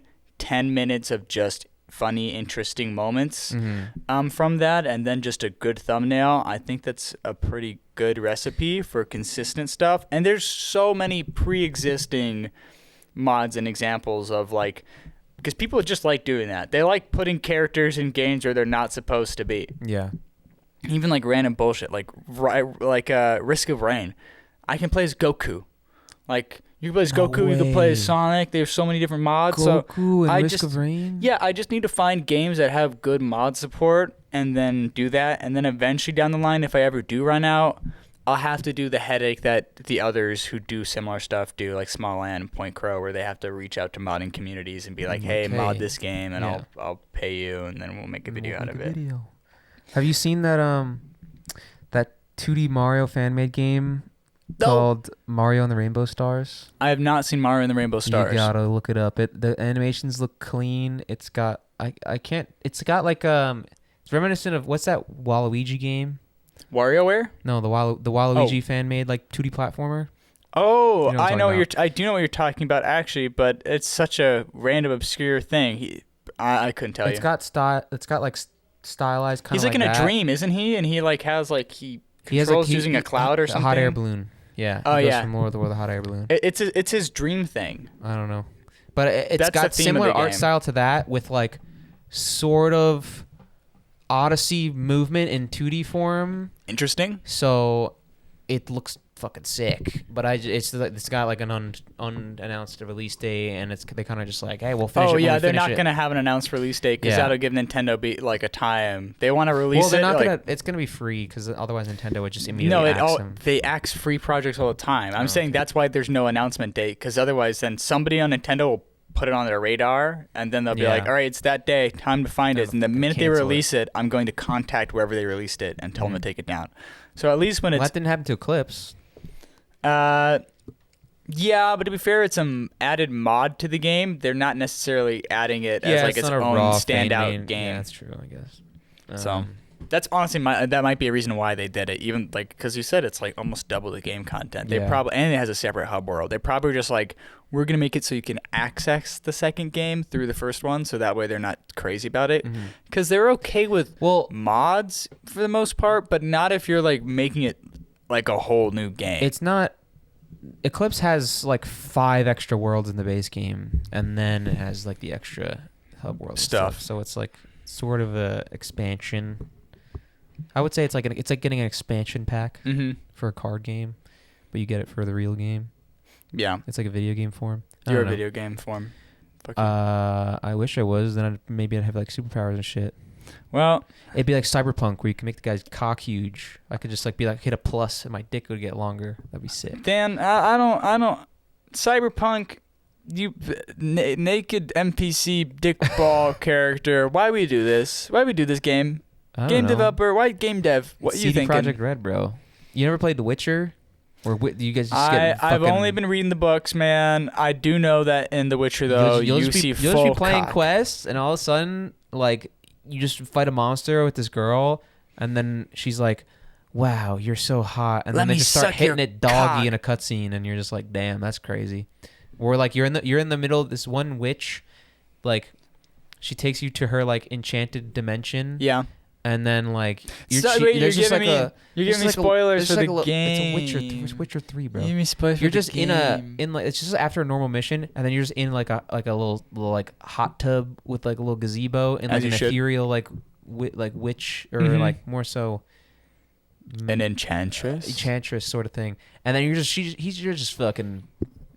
minutes of just funny, interesting moments from that, and then just a good thumbnail, I think that's a pretty good recipe for consistent stuff. And there's so many pre-existing mods and examples of, like, because people just like doing that. They like putting characters in games where they're not supposed to be. Yeah. Even like random bullshit, like Risk of Rain. I can play as Goku. Like, you can play as Goku, you can play as Sonic. There's so many different mods. Goku so and Risk of Rain? Yeah, I just need to find games that have good mod support and then do that. And then eventually down the line, if I ever do run out, I'll have to do the headache that the others who do similar stuff do, like Small Land and Point Crow, where they have to reach out to modding communities and be like, hey, mod this game and I'll pay you, and then we'll make a video out of it. Have you seen that that 2D Mario fan-made game called Mario and the Rainbow Stars? I have not seen Mario and the Rainbow Stars. You gotta look it up. The animations look clean. It's got it's got like it's reminiscent of, what's that Waluigi game? WarioWare? No, the Waluigi fan made like 2D platformer. Oh, You know what I'm I talking about. I do know what you're talking about actually, but it's such a random obscure thing. I couldn't tell you. It's got style. It's got like stylized kind of. He's like in that. a dream, isn't he? And he like has like he He controls has using a cloud or something. A hot air balloon. Yeah. Oh, He goes yeah. From Lord of the World, the hot air balloon. It's his dream thing. I don't know, but it's That's got the theme of similar the art game. style to that, with like sort of Odyssey movement in 2D form. Interesting. So it looks fucking sick. But it's got like an unannounced release date, and they kind of just like, hey, we'll finish it. Oh when yeah, we they're finish not it. gonna have an announced release date because Yeah. that'll give Nintendo like a time. They want to release Well, they're it. not like, gonna. It's gonna be free, because otherwise Nintendo would just immediately No, axe them. they axe free projects all the time. I'm Oh, saying that's why there's no announcement date, because otherwise then somebody on Nintendo will put it on their radar, and then they'll be Yeah. like, all right, it's that day, time to find it. And the minute they cancel release it, I'm going to contact wherever they released it and tell them to take it down. So at least when Well, it's that didn't happen to Eclipse. yeah, but to be fair, it's an added mod to the game. They're not necessarily adding it as like its not a own raw standout fan-made- game. Yeah, that's true, I guess. So that's honestly that might be a reason why they did it. Even like, because you said it's like almost double the game content. They Yeah. probably, and it has a separate hub world. They probably just like, we're gonna make it so you can access the second game through the first one, so that way they're not crazy about it. Because they're okay with mods for the most part, but not if you're like making it like a whole new game. It's not. Eclipse has like 5 extra worlds in the base game, and then it has like the extra hub world Stuff. So it's like sort of a expansion. I would say it's like getting an expansion pack for a card game, but you get it for the real game. Yeah, It's like a video game form. I you're a don't know. video game form. Fuck you. I wish I was. Then maybe I'd have like superpowers and shit. Well, It'd be like Cyberpunk, where you can make the guy's cock huge. I could just like be like hit a plus, and my dick would get longer. That'd be sick. Dan, I don't. Cyberpunk, naked NPC dick ball character. Why we do this? Why we do this game? I don't Game know. developer. Why game dev? What It's you CD thinking? Projekt Red, bro. You never played The Witcher? Or you guys just get I've fucking- only been reading the books, man. I do know that in The Witcher, though, You'll you just see be full playing cock. quests, and all of a sudden, like, you just fight a monster with this girl, and then she's like, "Wow, you're so hot," and Let then they me just start suck hitting your it doggy cock. in a cutscene, and you're just like, "Damn, that's crazy." Or like you're in the middle of this one witch, like, she takes you to her like enchanted dimension. Yeah. And then like Wait, you're there's just giving like me a you're there's giving me like a- spoilers there's for like the a little- game. It's Witcher 3, bro. Give me spoilers for You're the just game. in like, it's just after a normal mission, and then you're just in like a little like hot tub with like a little gazebo and As like you an should. ethereal like witch, or Mhm. like more so An enchantress. enchantress sort of thing. And then you're just fucking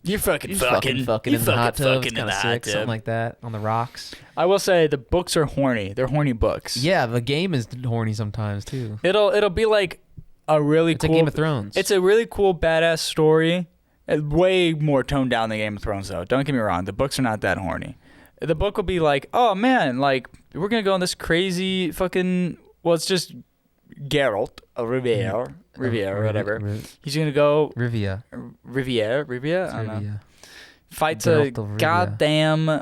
You're fucking in the hot tub. It's fucking kind of sick, something like that on the rocks. I will say the books are horny. They're horny books. Yeah, the game is horny sometimes too. It'll be like a really It's cool like Game of Thrones. It's a really cool badass story, Way more toned down than Game of Thrones, though. Don't get me wrong. The books are not that horny. The book will be like, oh, man, like, we're going to go on this crazy fucking... Well, it's just Geralt, Riviera, whatever. He's going to go... Riviera. I don't know. Fights Geralt a of Rivia. goddamn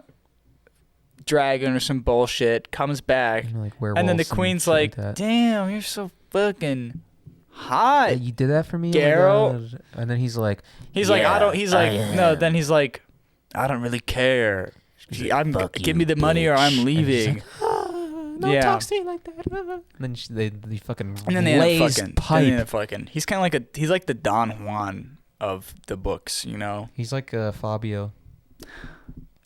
dragon or some bullshit, comes back, You know, like and then the werewolves queen's shit like, that. damn, you're so fucking hot. Hey, you did that for me, Geralt. Oh my God. And then he's like, He's like, I don't. He's like, I no. am. Then he's like, I don't really care. I'm "Fuck give you, me the money or bitch." I'm And she's leaving. like, no, Yeah. talk to me like that. And then they fucking And then they end up blaze fucking. pipe. Then they end up fucking. He's kind of like he's like the Don Juan of the books, you know. He's like Fabio.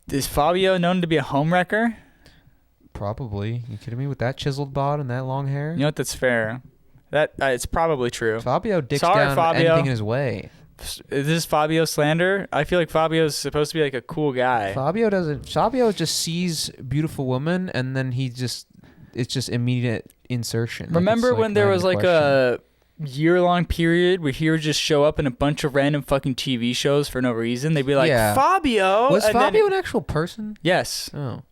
Is Fabio known to be a homewrecker? Probably. You kidding me? With that chiseled bod and that long hair? You know what? That's fair. That it's probably true. Fabio dicks Sorry, down Fabio. anything in his way. Is this Fabio slander? I feel like Fabio's supposed to be like a cool guy. Fabio doesn't. Fabio just sees beautiful women and then it's just immediate insertion. Like, Remember it's, like, when there not was even like a year-long period where he would just show up in a bunch of random fucking TV shows for no reason? They'd be like, Yeah. Fabio. Was and Fabio then, an actual person? yes. Oh,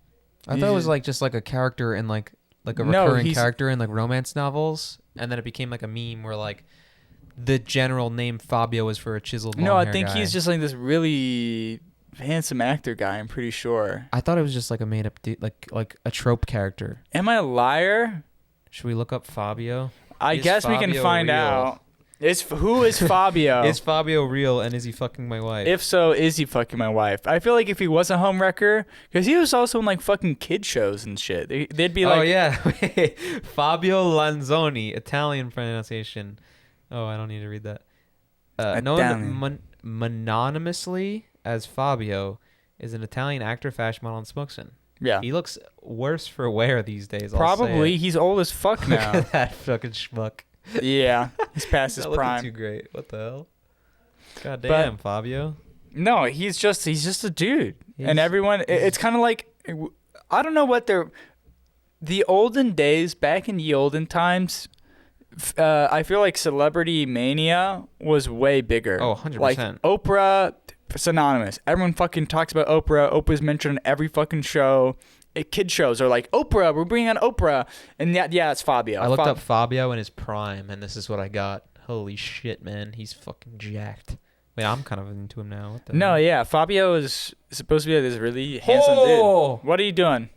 I He's thought it was just- like just like a character in like a No, recurring he's- character in like romance novels, and then it became like a meme where like the general name Fabio was for a chiseled. No, I long-hair think guy. he's just like this really handsome actor guy. I'm pretty sure. I thought it was just like a made up like a trope character. Am I a liar? Should we look up Fabio? I Is guess we can Fabio find real? out. Who is Fabio? Is Fabio real, and is he fucking my wife? If so, is he fucking my wife? I feel like if he was a homewrecker, because he was also in like fucking kid shows and shit. They'd be like, oh yeah, Fabio Lanzoni, Italian pronunciation. Oh, I don't need to read that. Known Italian. mononymously as Fabio, is an Italian actor, fashion model, and spokesman. yeah, He looks worse for wear these days. I'll say probably. it. He's old as fuck Look now. at that fucking schmuck. Yeah, he's past his Not looking prime. too great. What the hell? God damn, Fabio. No, he's just a dude, He's- and everyone. It's kind of like I don't know what the olden days back in the olden times. I feel like celebrity mania was way bigger. Oh, 100%. Like Oprah, synonymous. Everyone fucking talks about Oprah. Oprah's mentioned on every fucking show. Kid shows are like, Oprah, we're bringing on Oprah. And yeah, it's Fabio. I looked up Fabio in his prime, and this is what I got. Holy shit, man. He's fucking jacked. Wait, I'm kind of into him now. What the No, hell? yeah, Fabio is supposed to be this really handsome dude. What are you doing?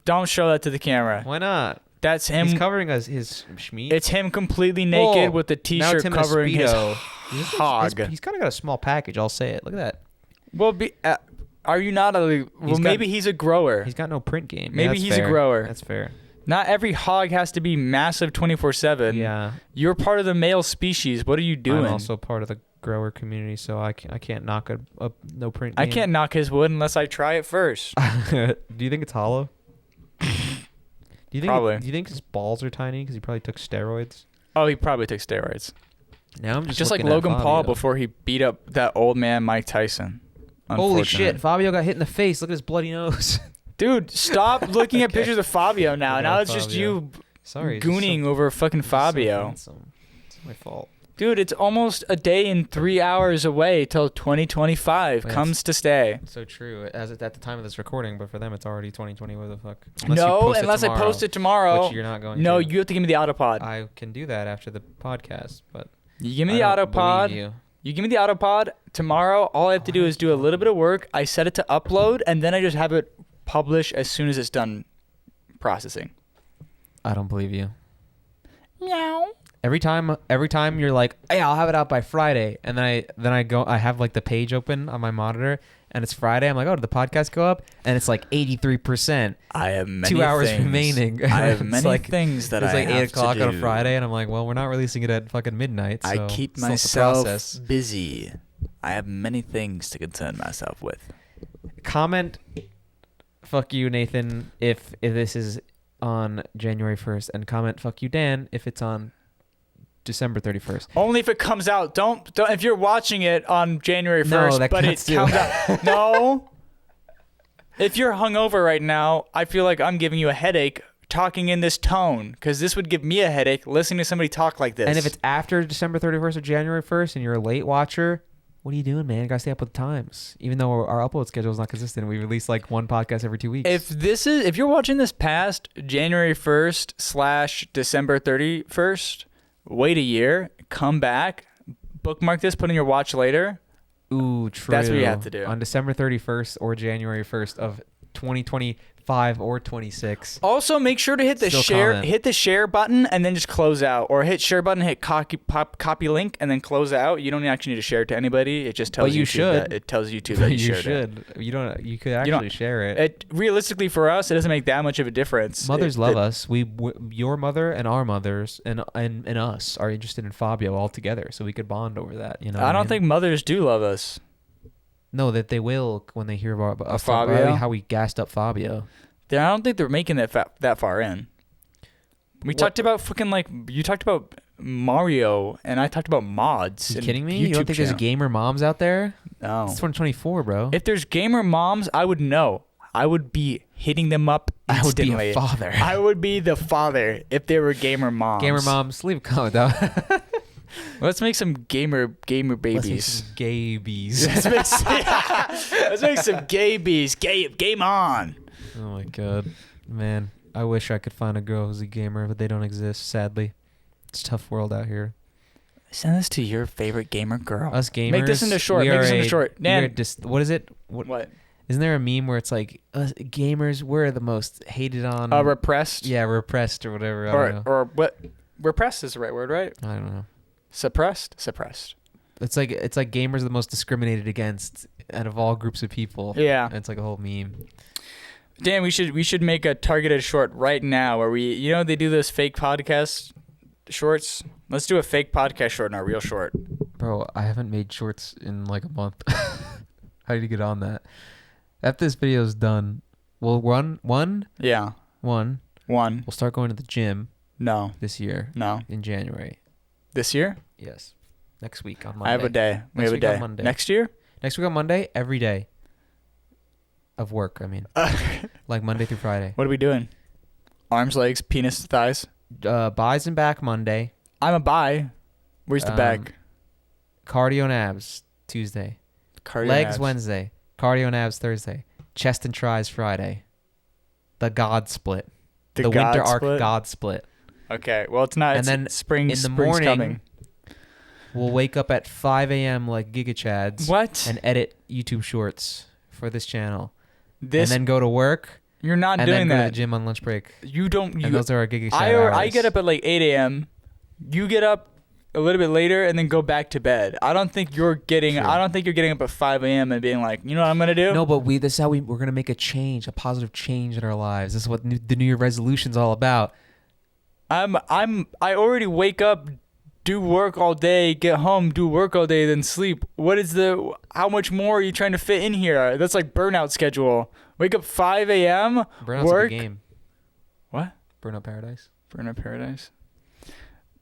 Don't show that to the camera. Why not? That's him. He's covering his schmeat. It's him completely naked Oh, with the now t-shirt it's him in a covering his Speedo. hog. He's kind of got a small package. I'll say it. Look at that. Well, are you not a? Well, He's got- maybe he's a grower. He's got no print game. Maybe that's he's a fair. grower. That's fair. Not every hog has to be massive 24/7. Yeah. You're part of the male species. What are you doing? I'm also part of the grower community, so I can't knock a no print I game. can't knock his wood unless I try it first. Do you think it's hollow? Do you think Probably. Do you think his balls are tiny because he probably took steroids? Oh, he probably took steroids. Now I'm Just like looking at Logan Paul Fabio. before he beat up that old man Mike Tyson. Holy shit! Unfortunately. Fabio got hit in the face. Look at his bloody nose. Dude, stop looking at Okay. pictures of Fabio now. Look Now at it's just Fabio. you Sorry. he's just gooning so- over fucking he's just so Fabio. handsome. It's my fault. Dude, it's almost a day and 3 hours away till 2025 Yes. comes to stay. So true. As at the time of this recording, but for them it's already 2020. Where the fuck? No, unless I post it tomorrow. Which you're not going No, to. you have to give me the autopod. I can do that after the podcast, but You give me I the don't autopod. believe you. You give me the autopod tomorrow. All I have to do is do a little bit of work. I set it to upload, and then I just have it publish as soon as it's done processing. I don't believe you. Meow. Every time you're like, hey, I'll have it out by Friday, and then I have like the page open on my monitor, and it's Friday. I'm like, oh, did the podcast go up? And it's like 83%. I have many 2 hours things. remaining. I have It's many like- things that It's I like have 8 o'clock to on a do. Friday, and I'm like, well, we're not releasing it at fucking midnight. So I keep it's not the myself process. busy. I have many things to concern myself with. Comment, fuck you, Nathan, if this is on January 1st, and comment, fuck you, Dan, if it's on December 31st. Only if it comes out. Don't if you're watching it on January 1st, No, that but it counts too. comes out. No. If you're hungover right now, I feel like I'm giving you a headache talking in this tone, because this would give me a headache listening to somebody talk like this. And if it's after December 31st or January 1st and you're a late watcher, What are you doing, man? Gotta stay up with the times. Even though our upload schedule is not consistent, we release like one podcast every 2 weeks. If you're watching this past January 1st / December 31st, wait a year, come back, bookmark this, put in your watch later. Ooh, true. That's what you have to do. On December 31st or January 1st of 2025 or 26. Also, make sure to hit the share button and then just close out, or hit share button, hit copy link, and then close out. You don't actually need to share it to anybody. It just tells you YouTube should. that it tells YouTube that you shared it. You could actually share it. Realistically, for us, it doesn't make that much of a difference. Mothers love us. Your mother and our mothers and us are interested in Fabio all together, so we could bond over that. You know, I don't think mothers do love us. No, that they will when they hear about us Fabio? about how we gassed up Fabio. I don't think they're making it that far in. We talked about you talked about Mario, and I talked about mods. You kidding me? You don't think there's gamer moms out there? No. It's 2024, bro. If there's gamer moms, I would know. I would be hitting them up instantly. I would be a father. I would be the father if they were gamer moms. Gamer moms, leave a comment down. Let's make some gamer babies. Let's make some gay bees. Let's make some gay bees. Game on. Oh my god, man! I wish I could find a girl who's a gamer, but they don't exist. Sadly, it's a tough world out here. Send this to your favorite gamer girl. Us gamers. Make this into short. Dan, what is it? What? Isn't there a meme where it's like us gamers? We're the most hated on. Repressed. Yeah, repressed or whatever. I don't know. Or what? Repressed is the right word, right? I don't know. Suppressed. It's like gamers are the most discriminated against out of all groups of people. Yeah. It's like a whole meme. Dan, we should make a targeted short right now where they do those fake podcast shorts. Let's do a fake podcast short and a real short. Bro, I haven't made shorts in like a month. How do you get on that? After this video is done, we'll run one. Yeah. One. We'll start going to the gym. No. This year. No. In January. This year? Yes. Next week on Monday. I have a day. We have a day. Next year? Next week on Monday, every day. Of work, I mean. Like Monday through Friday. What are we doing? Arms, legs, penis, thighs? Buys and back Monday. I'm a bi. Where's the back? Cardio and abs Tuesday. Cardio legs and abs. Wednesday. Cardio and abs Thursday. Chest and tries Friday. The God split. The winter arc God split. Okay, well it's not. And then spring in the morning, coming. We'll wake up at 5 a.m. like Giga Chads. What? And edit YouTube shorts for this channel. And This then go to work. you're not And doing then go to that. the gym on lunch break. You don't. And those are our Giga Chad hours. I get up at like 8 a.m. You get up a little bit later and then go back to bed. I don't think you're getting. True. I don't think you're getting up at 5 a.m. and being like, you know what I'm gonna do? No, but this is how we're gonna make a change, a positive change in our lives. This is what the New Year resolution's all about. I already wake up, do work all day, get home, do work all day, then sleep. How much more are you trying to fit in here? That's like burnout schedule. Wake up 5 a.m. Burnout's work. a good game. What? Burnout Paradise. Burnout Paradise.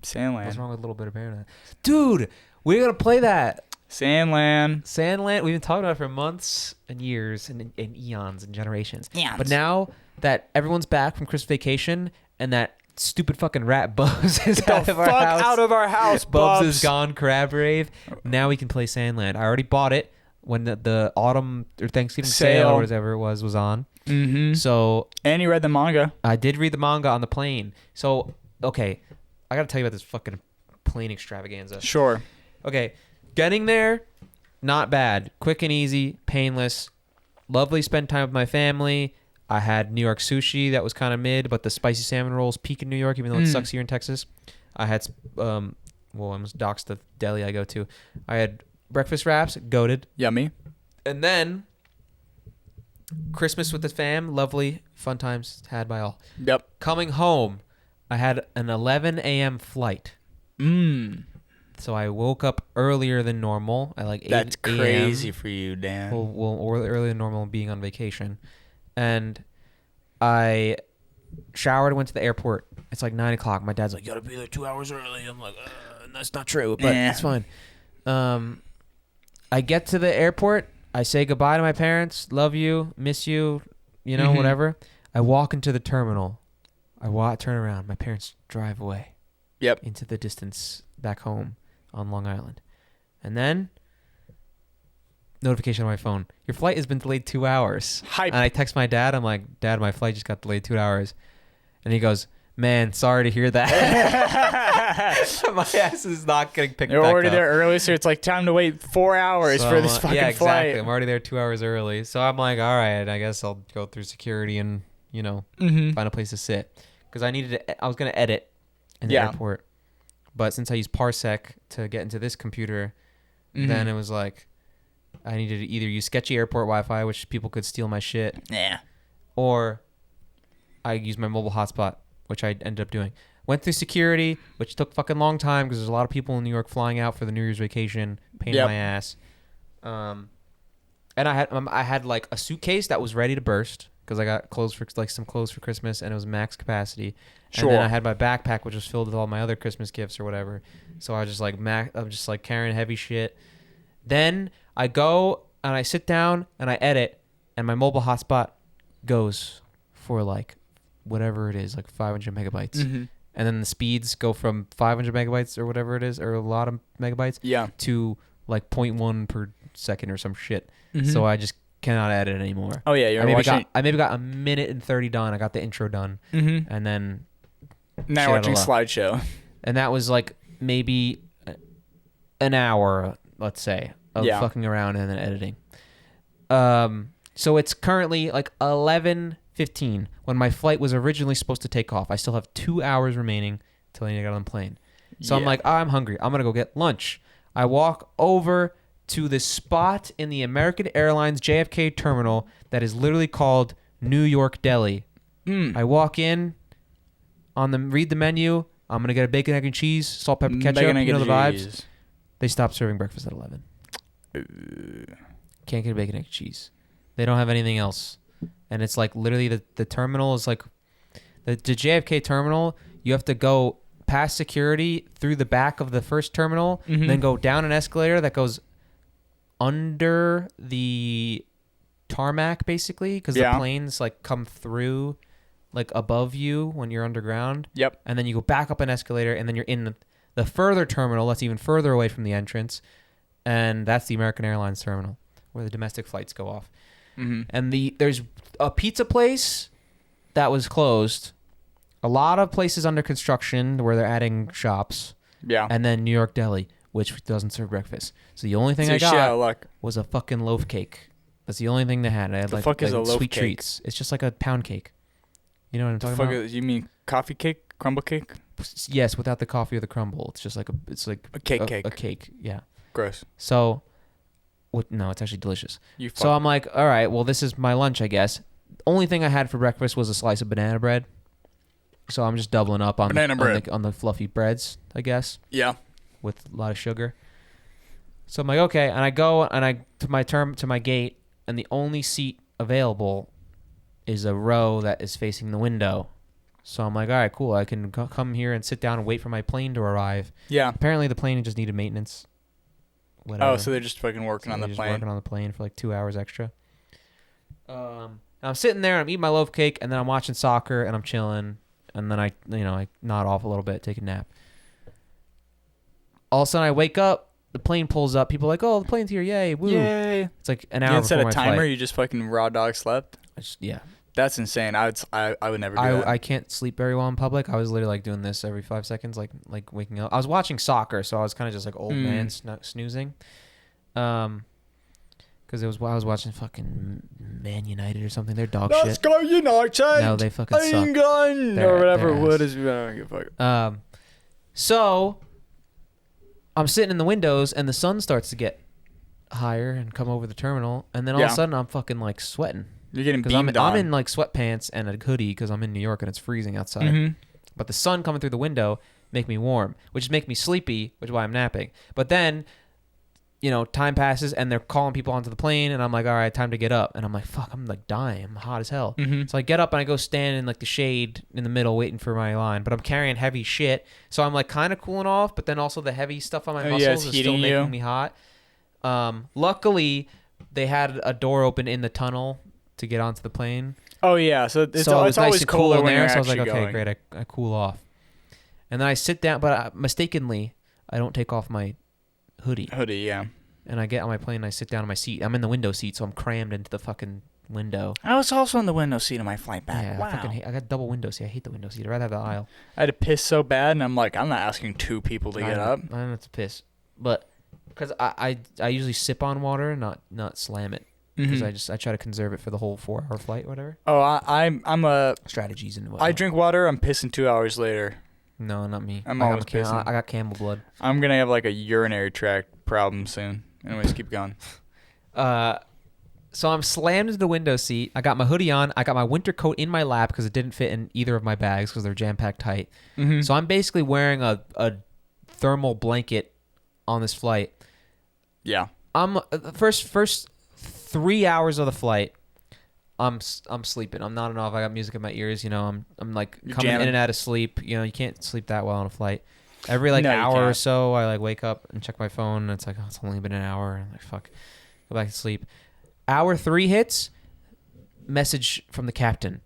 Sandland. What's wrong with a little bit of Paradise? Dude, we're gonna play that. Sandland. We've been talking about it for months and years and eons and generations. Yeah. But now that everyone's back from Christmas vacation and that stupid fucking rat Bubs is out of our house. Out of our house, Bubs is gone, crab rave. Now we can play Sandland. I already bought it when the autumn or Thanksgiving sale or whatever it was on. Mm-hmm. So And you read the manga. I did read the manga on the plane. So okay, I gotta tell you about this fucking plane extravaganza. Sure. Okay, getting there, not bad. Quick and easy, painless. Lovely, spent time with my family. I had New York sushi that was kind of mid, but the spicy salmon rolls peak in New York, even though it sucks here in Texas. I had, I almost doxed the deli I go to. I had breakfast wraps, goated. Yummy. And then Christmas with the fam, lovely, fun times had by all. Yep. Coming home, I had an 11 a.m. flight. So I woke up earlier than normal at like 8 That's a.m. crazy for you, Dan. Well, earlier than normal being on vacation. And I showered and went to the airport. It's like 9 o'clock. My dad's like, you gotta be there 2 hours early. I'm like, that's not true, but it's fine. I get to the airport. I say goodbye to my parents. Love you. Miss you. You know, whatever. I walk into the terminal. Turn around. My parents drive away. Yep. Into the distance back home on Long Island. And then notification on my phone. Your flight has been delayed 2 hours. Hype. And I text my dad. I'm like, Dad, my flight just got delayed 2 hours. And he goes, man, sorry to hear that. My ass is not getting picked You're back already up. there early, so it's like time to wait 4 hours So, for this fucking yeah, exactly. flight. I'm already there 2 hours early. So I'm like, all right, I guess I'll go through security and, find a place to sit. Because I was going to edit in the airport. But since I use Parsec to get into this computer, then it was like, I needed to either use sketchy airport Wi-Fi, which people could steal my shit. Yeah. Or I used my mobile hotspot, which I ended up doing. Went through security, which took fucking long time because there's a lot of people in New York flying out for the New Year's vacation. Pain in my ass. And I had like a suitcase that was ready to burst because I got some clothes for Christmas, and it was max capacity. Sure. And then I had my backpack, which was filled with all my other Christmas gifts or whatever. So I was just like I'm just like carrying heavy shit. Then I go and I sit down and I edit, and my mobile hotspot goes for like whatever it is, like 500 megabytes. And then the speeds go from 500 megabytes or whatever it is, or a lot of megabytes, to like 0.1 per second or some shit. So I just cannot edit anymore. Oh yeah, I maybe got a minute and 30 done. I got the intro done, and then now watching slideshow. And that was like maybe an hour, let's say, of fucking around and then editing. So it's currently like 11:15 when my flight was originally supposed to take off. I still have 2 hours remaining till I need to get on the plane. So I'm like, I'm hungry. I'm gonna go get lunch. I walk over to this spot in the American Airlines JFK terminal that is literally called New York Deli. I walk in, read the menu. I'm gonna get a bacon, egg, and cheese, salt, pepper, ketchup. You know the vibes. They stopped serving breakfast at 11. Can't get a bacon, egg, and cheese. They don't have anything else, and it's like literally the terminal is like the JFK terminal. You have to go past security through the back of the first terminal, then go down an escalator that goes under the tarmac, basically, because the planes like come through like above you when you're underground. Yep. And then you go back up an escalator, and then you're in the further terminal that's even further away from the entrance, and that's the American Airlines terminal where the domestic flights go off. And there's a pizza place that was closed, a lot of places under construction where they're adding shops, and then New York Deli, which doesn't serve breakfast. So the only thing I got was a fucking loaf cake. That's the only thing they had. I had like is a loaf sweet cake? Treats. It's just like a pound cake. You know what I'm talking about? You mean coffee cake, crumble cake? Yes, without the coffee or the crumble. It's just like a cake. A cake. Yeah. Gross. So, no, it's actually delicious. So I'm like, all right, well, this is my lunch, I guess. Only thing I had for breakfast was a slice of banana bread. So I'm just doubling up on the fluffy breads, I guess. Yeah. With a lot of sugar. So I'm like, okay, and I go and to my gate, and the only seat available is a row that is facing the window. So I'm like, all right, cool. I can come here and sit down and wait for my plane to arrive. Yeah. Apparently the plane just needed maintenance. Whatever. Oh, so they're just fucking working on the plane. Working on the plane for like 2 hours extra. And I'm sitting there, I'm eating my loaf cake, and then I'm watching soccer, and I'm chilling, and then I nod off a little bit, take a nap. All of a sudden I wake up, the plane pulls up. People are like, oh, the plane's here, yay, woo. Yay. It's like an hour before my flight. You didn't set a timer, you just fucking raw dog slept? Yeah. That's insane. I would never do that. I can't sleep very well in public. I was literally like doing this every 5 seconds, like waking up. I was watching soccer, so I was kind of just like old man snoozing. Because I was watching fucking Man United or something. They're dog shit. Let's go United! No, they fucking suck. England! Or whatever wood is. I don't give a fuck. So I'm sitting in the windows, and the sun starts to get higher and come over the terminal, and then all of a sudden I'm fucking like sweating. You're getting beamed on. I'm in like sweatpants and a hoodie because I'm in New York and it's freezing outside. But the sun coming through the window make me warm, which make me sleepy, which is why I'm napping. But then, time passes and they're calling people onto the plane, and I'm like, all right, time to get up. And I'm like, fuck, I'm like dying. I'm hot as hell. So I get up and I go stand in like the shade in the middle waiting for my line. But I'm carrying heavy shit. So I'm like kind of cooling off, but then also the heavy stuff on my muscles is still making me hot. Luckily, they had a door open in the tunnel to get onto the plane. Oh yeah, so it's nice always and cooler cool when in there. you're So I was like, actually okay, going. great, I cool off, and then I sit down. But mistakenly, I don't take off my hoodie. Yeah. and I get on my plane and I sit down in my seat. I'm in the window seat, so I'm crammed into the fucking window. I was also in the window seat on my flight back. Yeah, Wow. I got double window seat. I hate the window seat. I'd rather have the aisle. I had to piss so bad, and I'm like, I'm not asking 2 people to get up. I don't have to piss, but because I usually sip on water, not slam it. Because I try to conserve it for the whole 4-hour flight, or whatever. Oh, I'm a Strategies and whatnot. I drink water. I'm pissing 2 hours later. No, not me. I'm always pissing. I got camel blood. I'm gonna have like a urinary tract problem soon. Anyways, keep going. So I'm slammed into the window seat. I got my hoodie on. I got my winter coat in my lap because it didn't fit in either of my bags because they're jam-packed tight. So I'm basically wearing a thermal blanket on this flight. Yeah. I'm first 3 hours of the flight. I'm sleeping. I'm nodding off. I got music in my ears. You know, I'm like You're coming jamming. in and out of sleep. You know, you can't sleep that well on a flight. Every like No, you hour or can't. so, I like wake up and check my phone. And it's like, oh, it's only been an hour. And I'm like, fuck, go back to sleep. Hour 3 hits. Message from the captain.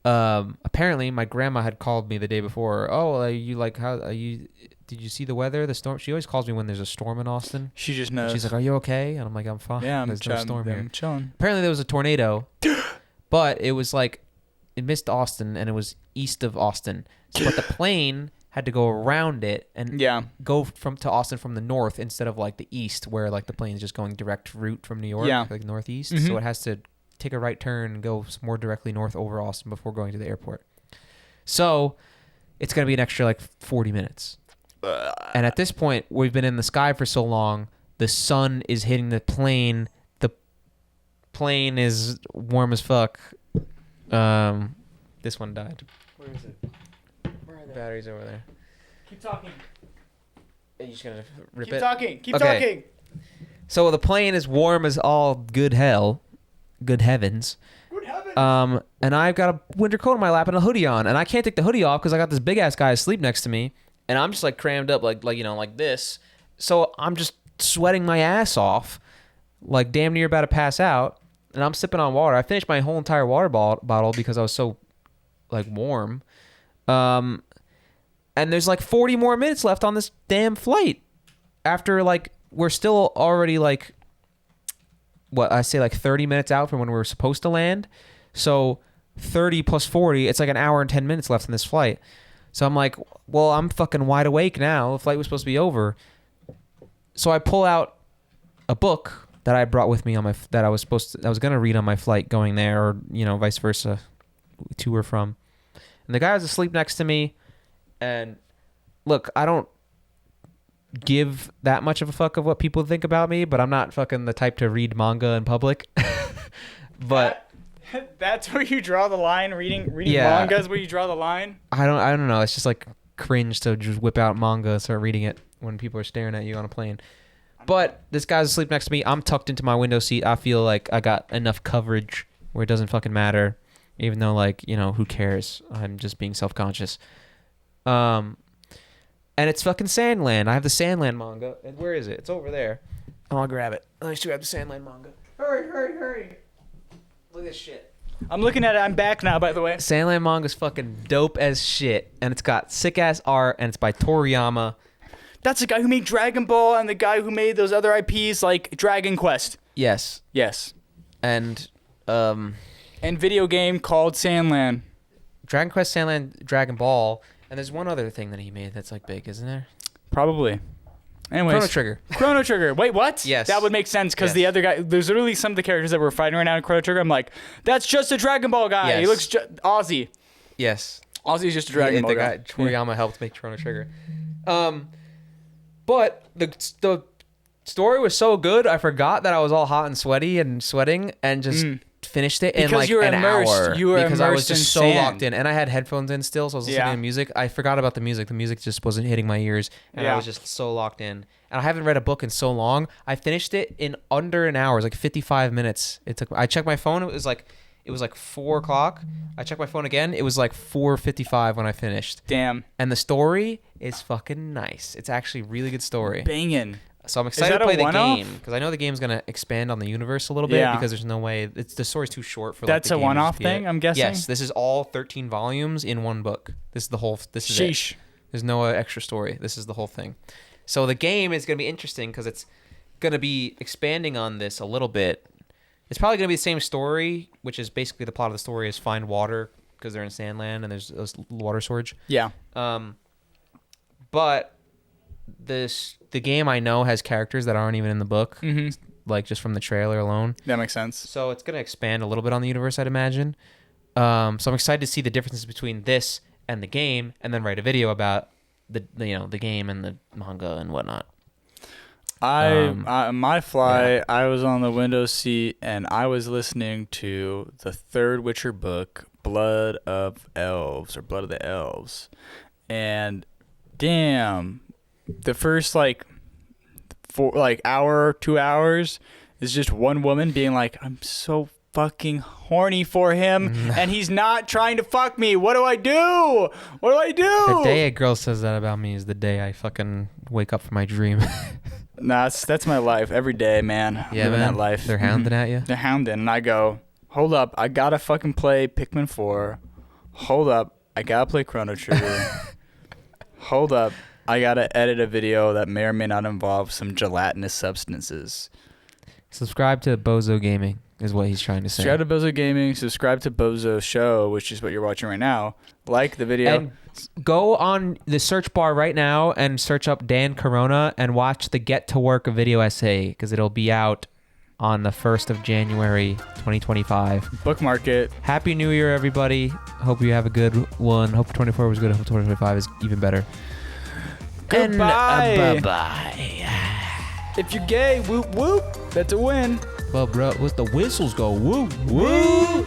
Apparently, my grandma had called me the day before. Oh, are you like how are you? Did you see the weather? The storm. She always calls me when there's a storm in Austin. She just knows. She's like, "Are you okay?" And I'm like, "I'm fine." yeah, There's no storm here. I'm chilling. Apparently there was a tornado, but it was like it missed Austin and it was east of Austin. So, but the plane had to go around it and Yeah. go to Austin from the north instead of like the east, where like the plane is just going direct route from New York, Yeah. like northeast. Mhm. So it has to take a right turn and go more directly north over Austin before going to the airport. So it's gonna be an extra like 40 minutes. And at this point, we've been in the sky for so long, the sun is hitting the plane. The plane is warm as fuck. This one died. Where is it? Where are they? Batteries over there. Keep talking. Are you just gonna rip Keep it? talking. Keep Okay. talking. So the plane is warm as all good hell, good heavens. Good heavens. And I've got a winter coat on my lap and a hoodie on, and I can't take the hoodie off because I got this big ass guy asleep next to me, and I'm just like crammed up like you know like this. So I'm just sweating my ass off, like damn near about to pass out, and I'm sipping on water. I finished my whole entire water bottle because I was so like warm. And there's like 40 more minutes left on this damn flight. After like we're still already like what I say like 30 minutes out from when we were supposed to land. So 30 plus 40, it's like an hour and 10 minutes left in this flight. So I'm like, well, I'm fucking wide awake now. The flight was supposed to be over. So I pull out a book that I brought with me on that I was gonna read on my flight going there, or you know, vice versa, to or from. And the guy was asleep next to me. And look, I don't give that much of a fuck of what people think about me, but I'm not fucking the type to read manga in public. But That's where you draw the line. Reading Yeah. manga is where you draw the line. I don't know. It's just like cringe to just whip out manga and start reading it when people are staring at you on a plane. But this guy's asleep next to me. I'm tucked into my window seat. I feel like I got enough coverage where it doesn't fucking matter, even though like, you know, who cares? I'm just being self-conscious. And it's fucking Sandland. I have the Sandland manga. And where is it? It's over there. I'll grab it. Let me just grab the Sandland manga. Hurry. Look at this shit. I'm looking at it. I'm back now, by the way. Sandland manga's fucking dope as shit. And it's got sick ass art, and it's by Toriyama. That's the guy who made Dragon Ball and the guy who made those other IPs like Dragon Quest. Yes. Yes. And And video game called Sandland. Dragon Quest, Sandland, Dragon Ball, and there's one other thing that he made that's like big, isn't there? Probably. Anyways. Chrono Trigger. Chrono Trigger. Wait, what? Yes. That would make sense because Yes. the other guy, there's literally some of the characters that were fighting right now in Chrono Trigger. I'm like, that's just a Dragon Ball guy. He Yes. looks Aussie. Yes. Aussie's just a Dragon Ball the guy. Toriyama helped make Chrono Trigger. But the story was so good, I forgot that I was all hot and sweaty and sweating, and just finished it in Because like you were an immersed. hour. You were because I was immersed in just so sand. locked in, and I had headphones in still, so I was listening Yeah. to music. I forgot about the music. The music just wasn't hitting my ears, and I Yeah. was just so locked in. And I haven't read a book in so long. I finished it in under an hour. It was like 55 minutes. It took. I checked my phone. It was like 4:00. I checked my phone again. It was like 4:55 when I finished. Damn. And the story is fucking nice. It's actually a really good story. Banging. So I'm excited that to a play the one-off? game because I know the game's gonna expand on the universe a little bit Yeah. because there's no way the story's too short for. That's like, the a game to one-off just be thing, it. I'm guessing? Yes, this is all 13 volumes in one book. This is the whole. This is it. Sheesh. There's no extra story. This is the whole thing. So the game is gonna be interesting because it's gonna be expanding on this a little bit. It's probably gonna be the same story, which is basically the plot of the story is find water because they're in Sandland and there's water storage. Yeah. But the game I know has characters that aren't even in the book, like just from the trailer alone. That makes sense. So it's gonna expand a little bit on the universe, I'd imagine. So I'm excited to see the differences between this and the game, and then write a video about the game and the manga and whatnot. I was on the window seat and I was listening to the third Witcher book, Blood of the Elves, and damn, the first hour, 2 hours is just one woman being like, I'm so fucking horny for him and he's not trying to fuck me. What do I do? The day a girl says that about me is the day I fucking wake up from my dream. Nah, that's my life every day, man. Yeah, living man. that life. They're hounding at you. They're hounding, and I go, hold up, I gotta fucking play Pikmin 4. Hold up, I gotta play Chrono Trigger. Hold up, I gotta edit a video that may or may not involve some gelatinous substances. Subscribe to Bozo Gaming is what he's trying to say. Subscribe to Bozo Gaming. Subscribe to Bozo Show, which is what you're watching right now. Like the video. And go on the search bar right now and search up Dan Corona and watch the Get to Work video essay because it'll be out on the 1st of January 2025. Bookmark it. Happy New Year, everybody. Hope you have a good one. Hope 24 was good. Hope 2025 is even better. Goodbye. Bye-bye. If you're gay, whoop whoop. That's a win. Well, bro, what's the whistles go? Woo, woo.